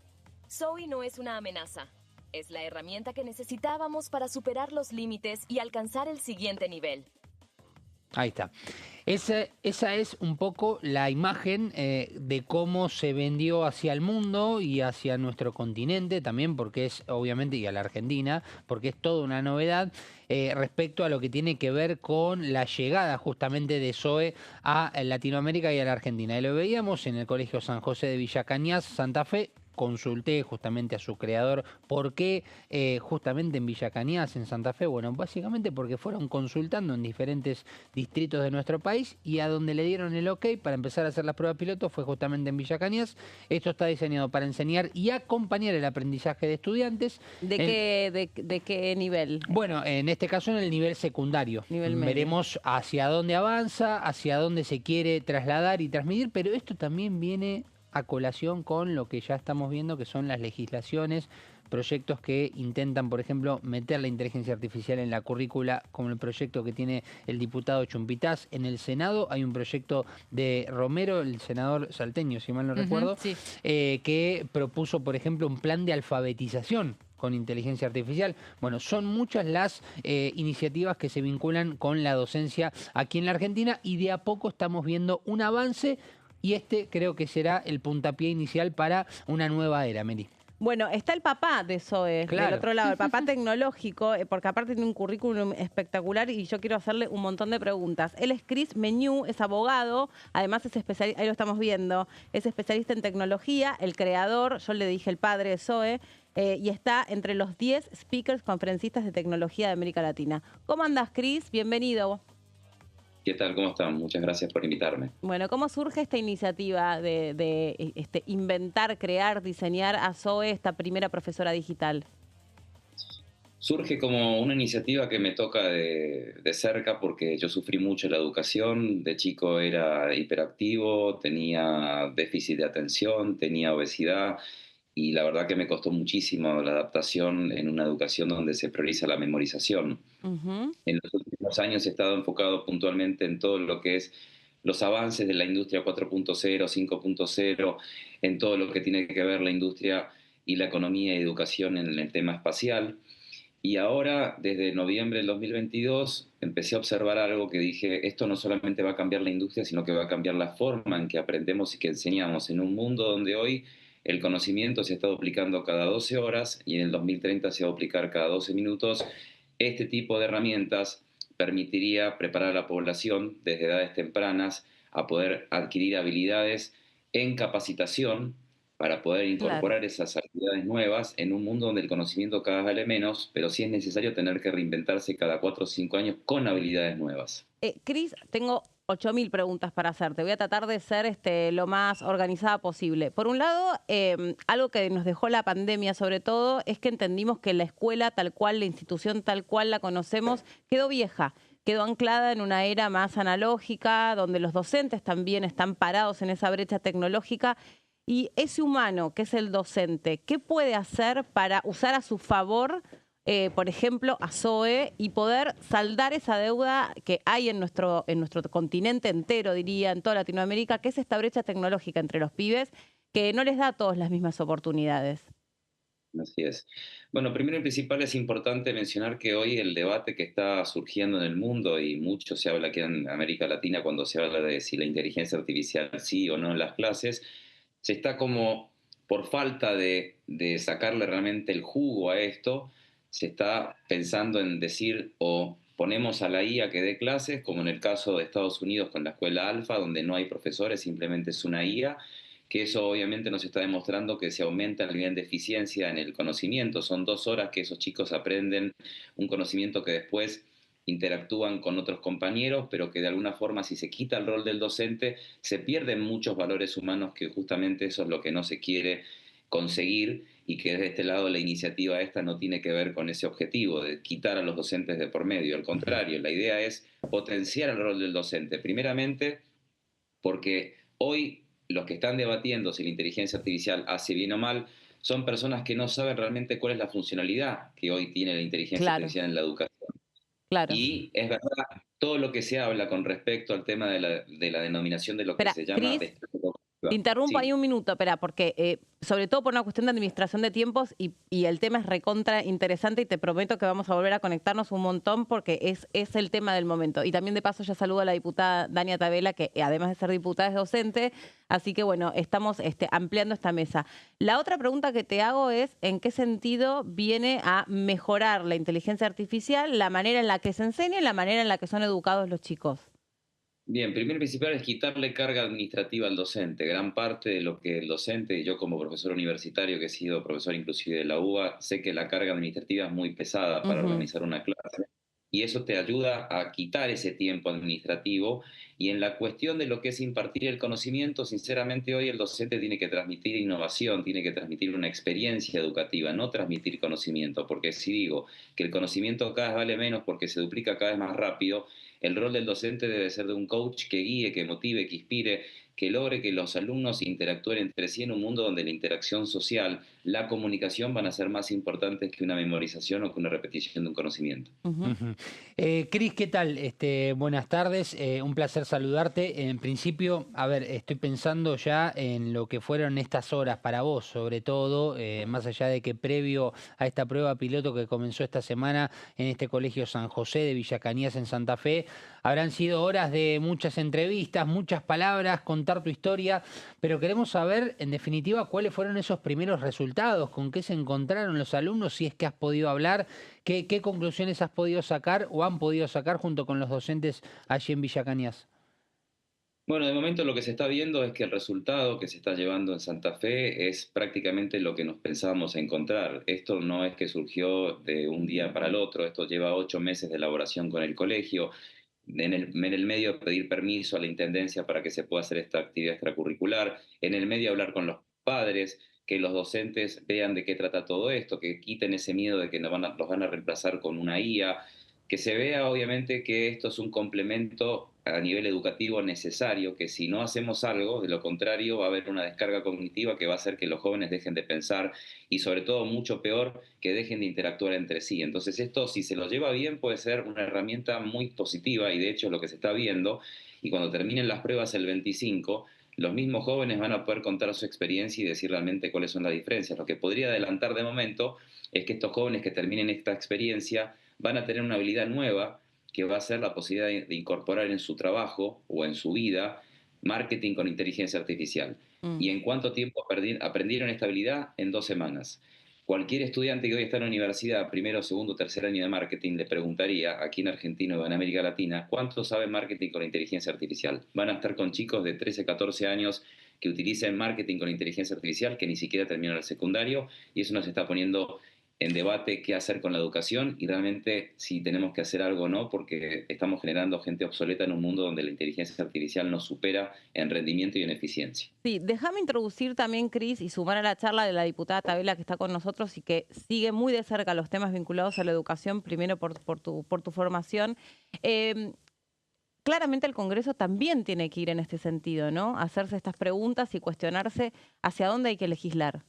Zoe no es una amenaza. Es la herramienta que necesitábamos para superar los límites y alcanzar el siguiente nivel.
Ahí está. Esa es un poco la imagen de cómo se vendió hacia el mundo y hacia nuestro continente también, porque es obviamente, y a la Argentina, porque es toda una novedad respecto a lo que tiene que ver con la llegada justamente de Zoe a Latinoamérica y a la Argentina. Y lo veíamos en el Colegio San José de Villa Cañas, Santa Fe. Consulté justamente a su creador por qué justamente en Villa Cañas, en Santa Fe. Bueno, básicamente porque fueron consultando en diferentes distritos de nuestro país y a donde le dieron el ok para empezar a hacer las pruebas pilotos fue justamente en Villa Cañas. Esto está diseñado para enseñar y acompañar el aprendizaje de estudiantes.
¿De qué nivel?
Bueno, en este caso en el nivel secundario.
Nivel medio.
Veremos hacia dónde avanza, hacia dónde se quiere trasladar y transmitir, pero esto también viene a colación con lo que ya estamos viendo, que son las legislaciones, proyectos que intentan, por ejemplo, meter la inteligencia artificial en la currícula, como el proyecto que tiene el diputado Chumpitaz. En el Senado hay un proyecto de Romero, el senador salteño, si mal no recuerdo,
sí.
que propuso, por ejemplo, un plan de alfabetización con inteligencia artificial. Bueno, son muchas las iniciativas que se vinculan con la docencia aquí en la Argentina y de a poco estamos viendo un avance. Y este creo que será el puntapié inicial para una nueva era, Meli.
Bueno, está el papá de Zoe,
Claro.
del otro lado, el papá tecnológico, porque aparte tiene un currículum espectacular y yo quiero hacerle un montón de preguntas. Él es Chris Meñú, es abogado, además es especialista, ahí lo estamos viendo, es especialista en tecnología, el creador, yo le dije el padre de Zoe, y está entre los 10 speakers conferencistas de tecnología de América Latina. ¿Cómo andás, Chris? Bienvenido.
¿Qué tal? ¿Cómo están? Muchas gracias por invitarme.
Bueno, ¿cómo surge esta iniciativa de inventar, crear, diseñar a Zoe, esta primera profesora digital?
Surge como una iniciativa que me toca de cerca porque yo sufrí mucho la educación. De chico era hiperactivo, tenía déficit de atención, tenía obesidad y la verdad que me costó muchísimo la adaptación en una educación donde se prioriza la memorización.
Uh-huh.
En los últimos años he estado enfocado puntualmente en todo lo que es los avances de la industria 4.0, 5.0, en todo lo que tiene que ver la industria y la economía y educación en el tema espacial. Y ahora, desde noviembre del 2022, empecé a observar algo que dije, esto no solamente va a cambiar la industria, sino que va a cambiar la forma en que aprendemos y que enseñamos en un mundo donde hoy el conocimiento se está duplicando cada 12 horas y en el 2030 se va a duplicar cada 12 minutos. Este tipo de herramientas permitiría preparar a la población desde edades tempranas a poder adquirir habilidades en capacitación para poder incorporar esas habilidades nuevas en un mundo donde el conocimiento cada vez vale menos, pero sí es necesario tener que reinventarse cada 4 o 5 años con habilidades nuevas.
Cris, tengo 8.000 preguntas para hacerte. Voy a tratar de ser lo más organizada posible. Por un lado, algo que nos dejó la pandemia sobre todo es que entendimos que la escuela tal cual, la institución tal cual la conocemos, quedó vieja. Quedó anclada en una era más analógica, donde los docentes también están parados en esa brecha tecnológica. Y ese humano, que es el docente, ¿qué puede hacer para usar a su favor, por ejemplo, a Zoe y poder saldar esa deuda que hay en nuestro continente entero, diría, en toda Latinoamérica, que es esta brecha tecnológica entre los pibes, que no les da a todos las mismas oportunidades?
Así es. Bueno, primero y principal es importante mencionar que hoy el debate que está surgiendo en el mundo, y mucho se habla aquí en América Latina cuando se habla de si la inteligencia artificial sí o no en las clases, se está como, por falta de sacarle realmente el jugo a esto, se está pensando en decir o ponemos a la IA que dé clases, como en el caso de Estados Unidos con la escuela Alfa, donde no hay profesores, simplemente es una IA, que eso obviamente nos está demostrando que se aumenta el nivel de eficiencia en el conocimiento. Son 2 horas que esos chicos aprenden un conocimiento que después interactúan con otros compañeros, pero que de alguna forma, si se quita el rol del docente, se pierden muchos valores humanos, que justamente eso es lo que no se quiere conseguir, y que desde este lado la iniciativa esta no tiene que ver con ese objetivo de quitar a los docentes de por medio. Al contrario, la idea es potenciar el rol del docente, primeramente porque hoy los que están debatiendo si la inteligencia artificial hace bien o mal son personas que no saben realmente cuál es la funcionalidad que hoy tiene la inteligencia
Claro,
artificial en la educación.
claro.
Y es verdad, todo lo que se habla con respecto al tema de la denominación de lo que
Espera,
se llama
Cris, te interrumpo ahí
Sí.
un minuto, espera, porque sobre todo por una cuestión de administración de tiempos y el tema es recontra interesante y te prometo que vamos a volver a conectarnos un montón porque es el tema del momento. Y también de paso ya saludo a la diputada Dania Tabela, que además de ser diputada es docente, así que bueno, estamos ampliando esta mesa. La otra pregunta que te hago es, ¿en qué sentido viene a mejorar la inteligencia artificial, la manera en la que se enseña y la manera en la que son educados los chicos?
Bien, primero y principal es quitarle carga administrativa al docente. Gran parte de lo que el docente, y yo como profesor universitario que he sido profesor inclusive de la UBA, sé que la carga administrativa es muy pesada para
Ujú.
organizar una clase, y eso te ayuda a quitar ese tiempo administrativo. Y en la cuestión de lo que es impartir el conocimiento, sinceramente hoy el docente tiene que transmitir innovación, tiene que transmitir una experiencia educativa, no transmitir conocimiento, porque si digo que el conocimiento cada vez vale menos porque se duplica cada vez más rápido, el rol del docente debe ser de un coach que guíe, que motive, que inspire, que logre que los alumnos interactúen entre sí en un mundo donde la interacción social, la comunicación van a ser más importantes que una memorización o que una repetición de un conocimiento.
Ujú.
Ujú. Cris, ¿qué tal? Buenas tardes, un placer saludarte. En principio, a ver, estoy pensando ya en lo que fueron estas horas para vos, sobre todo, más allá de que previo a esta prueba piloto que comenzó esta semana en este colegio San José de Villa Cañas en Santa Fe, habrán sido horas de muchas entrevistas, muchas palabras, contar tu historia, pero queremos saber, en definitiva, cuáles fueron esos primeros resultados, con qué se encontraron los alumnos, si es que has podido hablar. ¿Qué conclusiones has podido sacar o han podido sacar junto con los docentes allí en Villa Cañas?
Bueno, de momento lo que se está viendo es que el resultado que se está llevando en Santa Fe es prácticamente lo que nos pensábamos encontrar. Esto no es que surgió de un día para el otro, esto lleva 8 meses de elaboración con el colegio. En el medio pedir permiso a la intendencia para que se pueda hacer esta actividad extracurricular, en el medio hablar con los padres, que los docentes vean de qué trata todo esto, que quiten ese miedo de que los van a reemplazar con una IA, que se vea obviamente que esto es un complemento a nivel educativo necesario, que si no hacemos algo, de lo contrario va a haber una descarga cognitiva que va a hacer que los jóvenes dejen de pensar y sobre todo, mucho peor, que dejen de interactuar entre sí. Entonces esto, si se lo lleva bien, puede ser una herramienta muy positiva, y de hecho es lo que se está viendo. Y cuando terminen las pruebas el 25, los mismos jóvenes van a poder contar su experiencia y decir realmente cuáles son las diferencias. Lo que podría adelantar de momento es que estos jóvenes que terminen esta experiencia van a tener una habilidad nueva, que va a ser la posibilidad de incorporar en su trabajo o en su vida marketing con inteligencia artificial.
Mm.
¿Y en cuánto tiempo aprendieron esta habilidad? En 2 semanas. Cualquier estudiante que hoy está en la universidad, primero, segundo, tercer año de marketing, le preguntaría aquí en Argentina o en América Latina, ¿cuánto sabe marketing con inteligencia artificial? Van a estar con chicos de 13, 14 años que utilicen marketing con inteligencia artificial, que ni siquiera terminaron el secundario, y eso nos está poniendo en debate qué hacer con la educación y realmente si tenemos que hacer algo o no, porque estamos generando gente obsoleta en un mundo donde la inteligencia artificial nos supera en rendimiento y en eficiencia.
Sí, déjame introducir también, Cris, y sumar a la charla de la diputada Tabela que está con nosotros y que sigue muy de cerca los temas vinculados a la educación, primero por tu formación. Claramente el Congreso también tiene que ir en este sentido, ¿no? Hacerse estas preguntas y cuestionarse hacia dónde hay que legislar.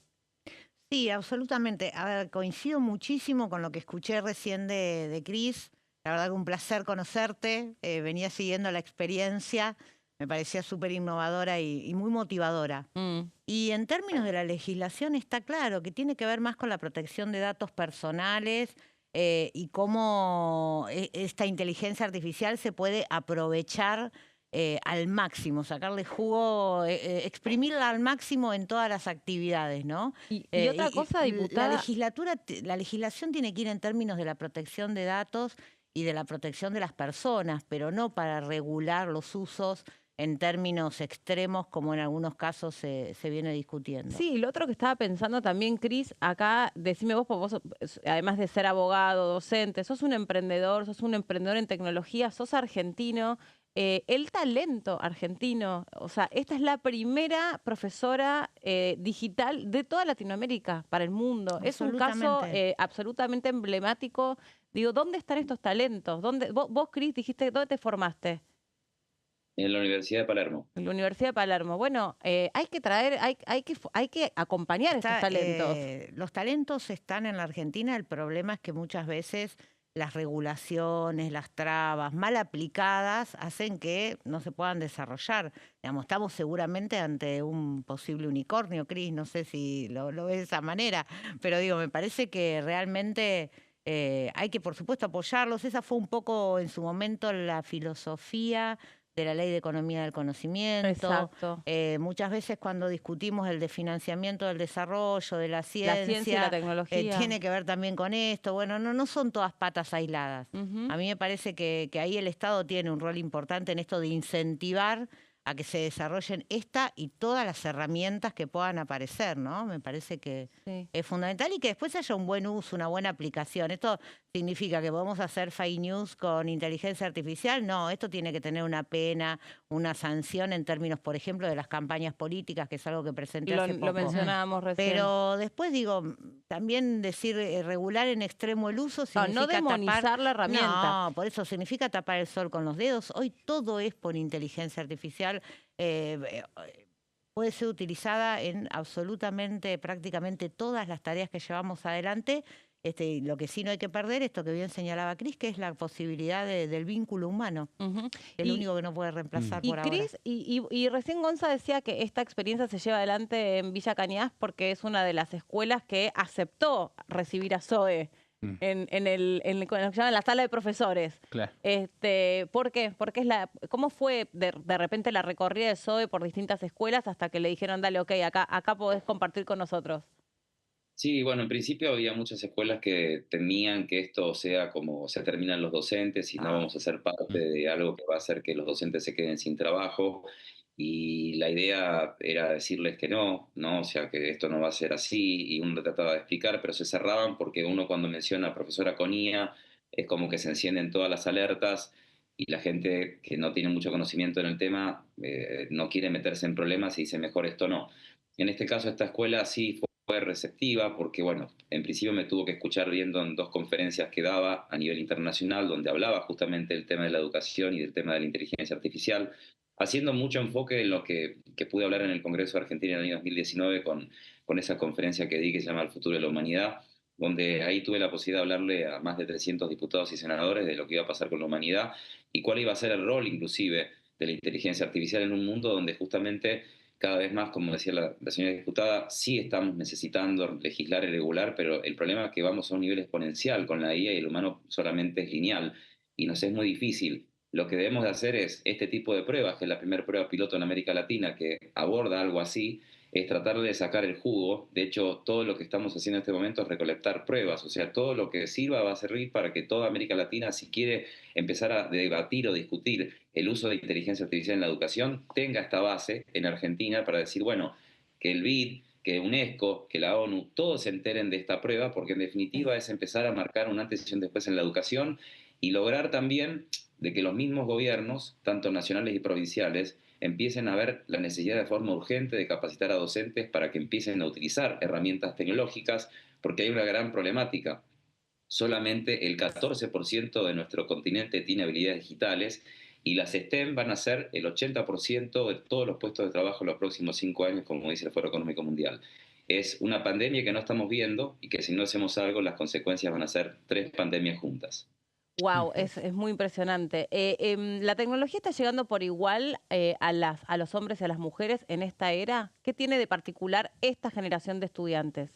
Sí, absolutamente. A ver, coincido muchísimo con lo que escuché recién de Cris. La verdad que un placer conocerte. Venía siguiendo la experiencia. me parecía súper innovadora y muy motivadora. Y en términos de la legislación está claro que tiene que ver más con la protección de datos personales y cómo esta inteligencia artificial se puede aprovechar al máximo, sacarle jugo, exprimirla al máximo en todas las actividades, ¿no?
Y otra cosa, diputada...
La legislación tiene que ir en términos de la protección de datos y de la protección de las personas, pero no para regular los usos en términos extremos como en algunos casos se viene discutiendo.
Sí, lo otro que estaba pensando también, Cris, acá, decime vos, porque vos, además de ser abogado, docente, sos un emprendedor en tecnología, sos argentino, el talento argentino, o sea, esta es la primera profesora digital de toda Latinoamérica para el mundo. Es un caso absolutamente emblemático. Digo, ¿dónde están estos talentos? Vos, Cris, dijiste, ¿dónde te formaste?
En la Universidad de Palermo.
En la Universidad de Palermo. Bueno, hay que traer, hay que acompañar estos talentos.
Los talentos están en la Argentina, el problema es que muchas veces las regulaciones, las trabas mal aplicadas hacen que no se puedan desarrollar. Digamos, estamos seguramente ante un posible unicornio, Cris, no sé si lo ves de esa manera, pero digo, me parece que realmente hay que, por supuesto, apoyarlos. Esa fue un poco en su momento la filosofía de la Ley de Economía del Conocimiento.
Exacto.
Muchas veces cuando discutimos el de financiamiento del desarrollo, de la ciencia
y la tecnología.
Tiene que ver también con esto. Bueno, no son todas patas aisladas. A mí me parece que ahí el Estado tiene un rol importante en esto de incentivar a que se desarrollen esta y todas las herramientas que puedan aparecer, ¿no? Me parece que es fundamental y que después haya un buen uso, una buena aplicación. ¿Esto significa que podemos hacer fake news con inteligencia artificial? No, esto tiene que tener una pena, una sanción en términos, por ejemplo, de las campañas políticas, que es algo que presenté hace poco.
Lo mencionábamos recién.
Pero después, digo, también decir regular en extremo el uso significa
no demonizar la herramienta.
No, por eso significa tapar el sol con los dedos. Hoy todo es por inteligencia artificial. Puede ser utilizada en absolutamente, prácticamente todas las tareas que llevamos adelante. Lo que sí no hay que perder, esto que bien señalaba Cris, que es la posibilidad del vínculo humano. Es lo único que no puede reemplazar por ahora.
Cris, y recién Gonza decía que esta experiencia se lleva adelante en Villa Cañas porque es una de las escuelas que aceptó recibir a Zoe. En lo que llaman la sala de profesores.
Claro.
¿Por qué? Porque ¿cómo fue de repente la recorrida de Zoe por distintas escuelas hasta que le dijeron, dale, ok, acá podés compartir con nosotros?
Sí, bueno, en principio había muchas escuelas que temían que esto sea como se terminan los docentes y no vamos a ser parte de algo que va a hacer que los docentes se queden sin trabajo. Y la idea era decirles que no, o sea, que esto no va a ser así, y uno trataba de explicar, pero se cerraban porque uno cuando menciona a profesora Conía es como que se encienden todas las alertas y la gente que no tiene mucho conocimiento en el tema no quiere meterse en problemas y dice mejor esto no. En este caso esta escuela sí fue receptiva porque, bueno, en principio me tuvo que escuchar viendo en 2 conferencias que daba a nivel internacional donde hablaba justamente del tema de la educación y del tema de la inteligencia artificial, haciendo mucho enfoque en lo que pude hablar en el Congreso de Argentina en el año 2019 con esa conferencia que di que se llama El futuro de la humanidad, donde ahí tuve la posibilidad de hablarle a más de 300 diputados y senadores de lo que iba a pasar con la humanidad y cuál iba a ser el rol inclusive de la inteligencia artificial en un mundo donde justamente cada vez más, como decía la señora diputada, sí estamos necesitando legislar y regular, pero el problema es que vamos a un nivel exponencial con la IA y el humano solamente es lineal y nos es muy difícil. Lo que debemos de hacer es este tipo de pruebas, que es la primera prueba piloto en América Latina que aborda algo así, es tratar de sacar el jugo. De hecho, todo lo que estamos haciendo en este momento es recolectar pruebas, o sea, todo lo que sirva va a servir para que toda América Latina, si quiere empezar a debatir o discutir el uso de inteligencia artificial en la educación, tenga esta base en Argentina para decir, bueno, que el BID, que UNESCO, que la ONU, todos se enteren de esta prueba, porque en definitiva es empezar a marcar un antes y un después en la educación y lograr también de que los mismos gobiernos, tanto nacionales y provinciales, empiecen a ver la necesidad de forma urgente de capacitar a docentes para que empiecen a utilizar herramientas tecnológicas, porque hay una gran problemática. Solamente el 14% de nuestro continente tiene habilidades digitales y las STEM van a ser el 80% de todos los puestos de trabajo en los próximos 5 años, como dice el Foro Económico Mundial. Es una pandemia que no estamos viendo y que si no hacemos algo las consecuencias van a ser 3 pandemias juntas.
Wow, es muy impresionante. ¿La tecnología está llegando por igual a los hombres y a las mujeres en esta era? ¿Qué tiene de particular esta generación de estudiantes?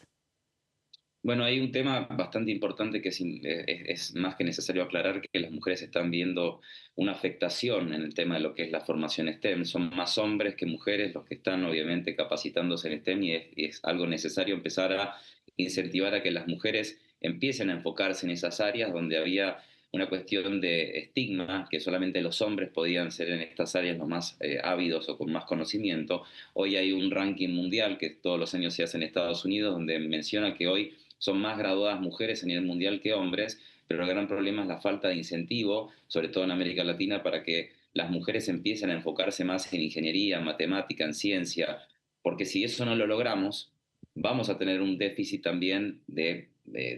Bueno, hay un tema bastante importante que es más que necesario aclarar, que las mujeres están viendo una afectación en el tema de lo que es la formación STEM. Son más hombres que mujeres los que están obviamente capacitándose en STEM y es algo necesario empezar a incentivar a que las mujeres empiecen a enfocarse en esas áreas donde había una cuestión de estigma, que solamente los hombres podían ser en estas áreas los más ávidos o con más conocimiento. Hoy hay un ranking mundial que todos los años se hace en Estados Unidos donde menciona que hoy son más graduadas mujeres a nivel mundial que hombres, pero el gran problema es la falta de incentivo, sobre todo en América Latina, para que las mujeres empiecen a enfocarse más en ingeniería, en matemática, en ciencia, porque si eso no lo logramos, vamos a tener un déficit también de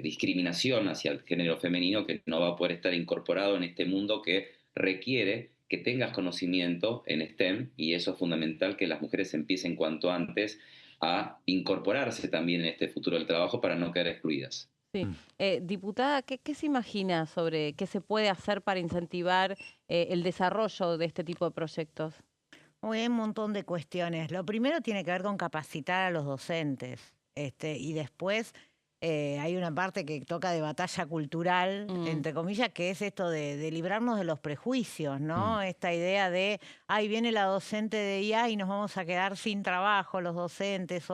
discriminación hacia el género femenino que no va a poder estar incorporado en este mundo que requiere que tengas conocimiento en STEM, y eso es fundamental que las mujeres empiecen cuanto antes a incorporarse también en este futuro del trabajo para no quedar excluidas.
Sí. Diputada, ¿qué se imagina sobre qué se puede hacer para incentivar el desarrollo de este tipo de proyectos?
Hay un montón de cuestiones. Lo primero tiene que ver con capacitar a los docentes. Y después hay una parte que toca de batalla cultural, entre comillas, que es esto de librarnos de los prejuicios, ¿no? Esta idea de, ay, viene la docente de IA y nos vamos a quedar sin trabajo los docentes.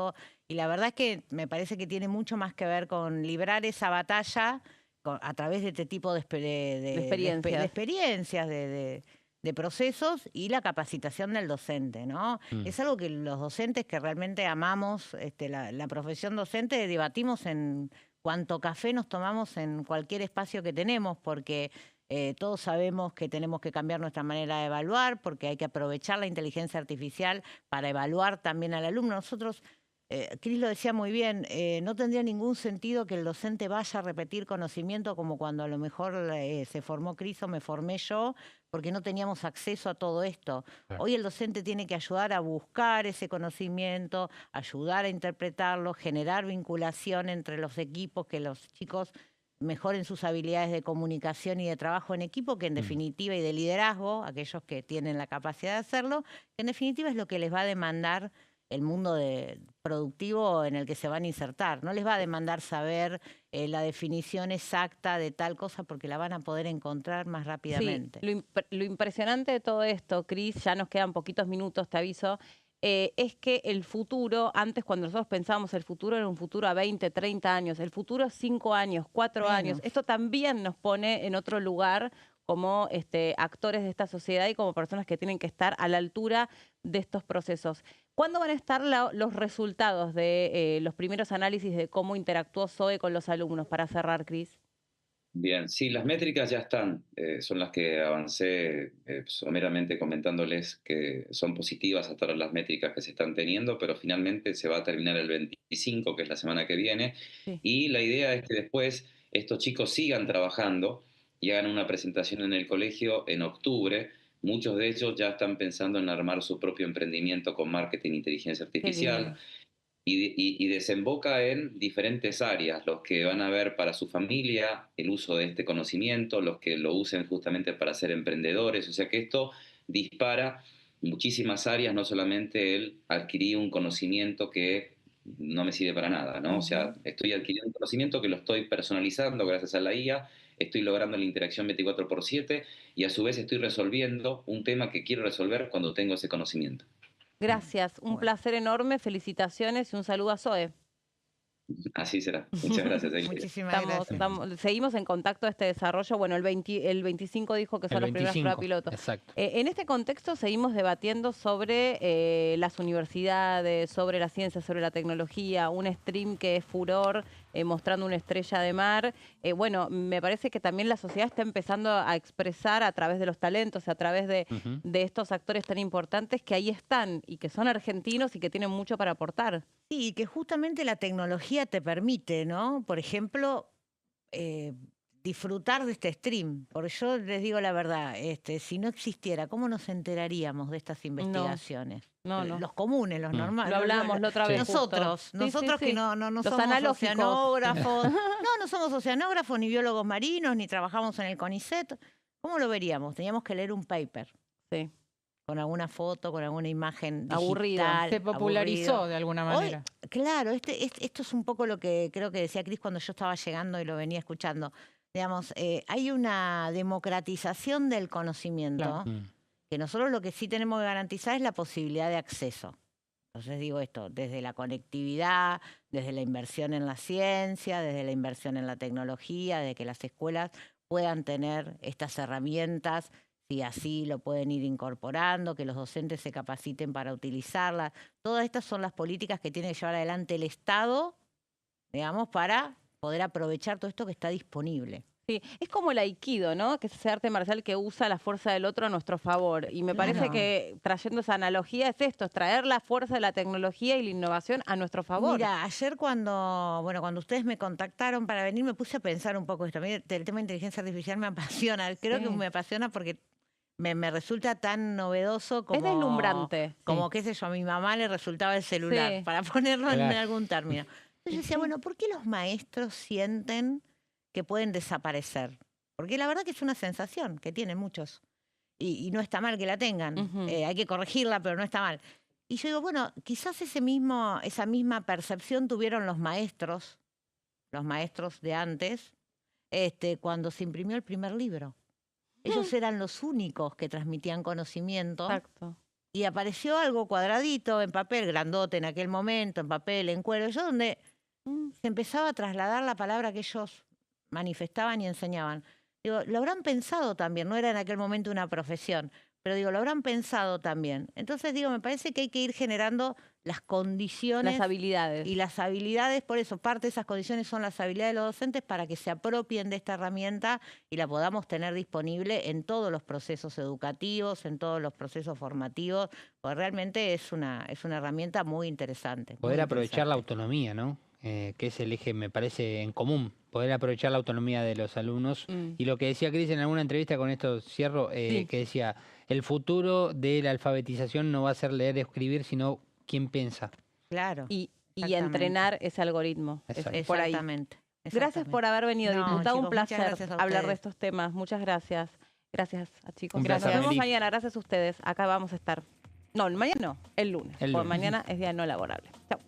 Y la verdad es que me parece que tiene mucho más que ver con librar esa batalla a través de este tipo de experiencias, de procesos y la capacitación del docente, ¿no? Es algo que los docentes que realmente amamos la profesión docente debatimos en cuánto café nos tomamos en cualquier espacio que tenemos, porque todos sabemos que tenemos que cambiar nuestra manera de evaluar, porque hay que aprovechar la inteligencia artificial para evaluar también al alumno. Nosotros, Cris lo decía muy bien, no tendría ningún sentido que el docente vaya a repetir conocimiento como cuando a lo mejor se formó Cris o me formé yo, porque no teníamos acceso a todo esto. Claro. Hoy el docente tiene que ayudar a buscar ese conocimiento, ayudar a interpretarlo, generar vinculación entre los equipos, que los chicos mejoren sus habilidades de comunicación y de trabajo en equipo, que en definitiva, y de liderazgo, aquellos que tienen la capacidad de hacerlo, que en definitiva es lo que les va a demandar el mundo productivo en el que se van a insertar. No les va a demandar saber la definición exacta de tal cosa porque la van a poder encontrar más rápidamente.
Sí, lo impresionante de todo esto, Cris, ya nos quedan poquitos minutos, te aviso, es que el futuro, antes cuando nosotros pensábamos el futuro era un futuro a 20, 30 años, el futuro es 5 años, 4 años. Esto también nos pone en otro lugar como actores de esta sociedad y como personas que tienen que estar a la altura de estos procesos. ¿Cuándo van a estar los resultados de los primeros análisis de cómo interactuó Zoe con los alumnos? Para cerrar, Cris.
Bien, sí, las métricas ya están, son las que avancé someramente comentándoles que son positivas hasta ahora las métricas que se están teniendo, pero finalmente se va a terminar el 25, que es la semana que viene, y la idea es que después estos chicos sigan trabajando y hagan una presentación en el colegio en octubre. Muchos de ellos ya están pensando en armar su propio emprendimiento con marketing e inteligencia artificial y desemboca en diferentes áreas, los que van a ver para su familia el uso de este conocimiento, los que lo usen justamente para ser emprendedores, o sea que esto dispara muchísimas áreas, no solamente el adquirir un conocimiento que no me sirve para nada, ¿no? O sea, estoy adquiriendo un conocimiento que lo estoy personalizando gracias a la IA, estoy logrando la interacción 24/7 y a su vez estoy resolviendo un tema que quiero resolver cuando tengo ese conocimiento.
Gracias, un placer enorme, felicitaciones y un saludo a Zoe.
Así será. Muchas gracias.
Muchísimas gracias.
Seguimos en contacto de este desarrollo. Bueno, el 25 dijo que son las primeras pruebas piloto.
Exacto.
En este contexto seguimos debatiendo sobre las universidades, sobre la ciencia, sobre la tecnología, un stream que es furor, mostrando una estrella de mar. Bueno, me parece que también la sociedad está empezando a expresar a través de los talentos, a través de estos actores tan importantes que ahí están y que son argentinos y que tienen mucho para aportar.
Sí, que justamente la tecnología te permite, ¿no? Por ejemplo, disfrutar de este stream. Porque yo les digo la verdad, si no existiera, ¿cómo nos enteraríamos de estas investigaciones?
No.
Los comunes, los normales.
Lo hablábamos la otra vez.
Nosotros que no somos oceanógrafos. No somos oceanógrafos, ni biólogos marinos, ni trabajamos en el CONICET. ¿Cómo lo veríamos? Teníamos que leer un paper.
Sí.
Con alguna foto, con alguna imagen
aburrida.
digital.
Se popularizó de alguna manera.
Hoy, claro, esto es un poco lo que creo que decía Cris cuando yo estaba llegando y lo venía escuchando. Digamos, hay una democratización del conocimiento,
Claro.
que nosotros lo que sí tenemos que garantizar es la posibilidad de acceso. Entonces digo esto, desde la conectividad, desde la inversión en la ciencia, desde la inversión en la tecnología, de que las escuelas puedan tener estas herramientas, si así lo pueden ir incorporando, que los docentes se capaciten para utilizarlas. Todas estas son las políticas que tiene que llevar adelante el Estado, digamos, para poder aprovechar todo esto que está disponible.
Sí, es como el aikido, ¿no? Que es ese arte marcial que usa la fuerza del otro a nuestro favor. Y me parece que, trayendo esa analogía, es esto, es traer la fuerza de la tecnología y la innovación a nuestro favor.
Mira, ayer cuando ustedes me contactaron para venir, me puse a pensar un poco esto. A mí el tema de inteligencia artificial me apasiona. Creo que me apasiona porque me resulta tan novedoso como...
Es deslumbrante.
Como, qué sé yo, a mi mamá le resultaba el celular, para ponerlo en algún término. Entonces yo decía, bueno, ¿por qué los maestros sienten que pueden desaparecer? Porque la verdad que es una sensación que tienen muchos. Y no está mal que la tengan. Hay que corregirla, pero no está mal. Y yo digo, bueno, quizás esa misma percepción tuvieron los maestros de antes, cuando se imprimió el primer libro. Ellos eran los únicos que transmitían conocimiento.
Exacto.
Y apareció algo cuadradito, en papel, grandote en aquel momento, en papel, en cuero, donde se empezaba a trasladar la palabra que ellos manifestaban y enseñaban. Digo, lo habrán pensado también, no era en aquel momento una profesión, pero digo, lo habrán pensado también. Entonces digo, me parece que hay que ir generando las condiciones.
Las habilidades.
Y las habilidades, por eso, parte de esas condiciones son las habilidades de los docentes para que se apropien de esta herramienta y la podamos tener disponible en todos los procesos educativos, en todos los procesos formativos, porque realmente es una herramienta muy interesante.
Poder aprovechar la autonomía, ¿no? Que es el eje, me parece, en común. Poder aprovechar la autonomía de los alumnos. Y lo que decía Cris en alguna entrevista, con esto cierro, que decía, el futuro de la alfabetización no va a ser leer y escribir, sino quién piensa.
Claro.
Y entrenar ese algoritmo. Por ahí.
Exactamente.
Gracias por haber venido, diputado. Un placer hablar de
estos
estos temas. Muchas gracias. Gracias a chicos.
Un placer.
Nos vemos mañana. Gracias a ustedes. Acá vamos a estar. No, mañana no, el lunes. Porque mañana es día no laborable. Chao.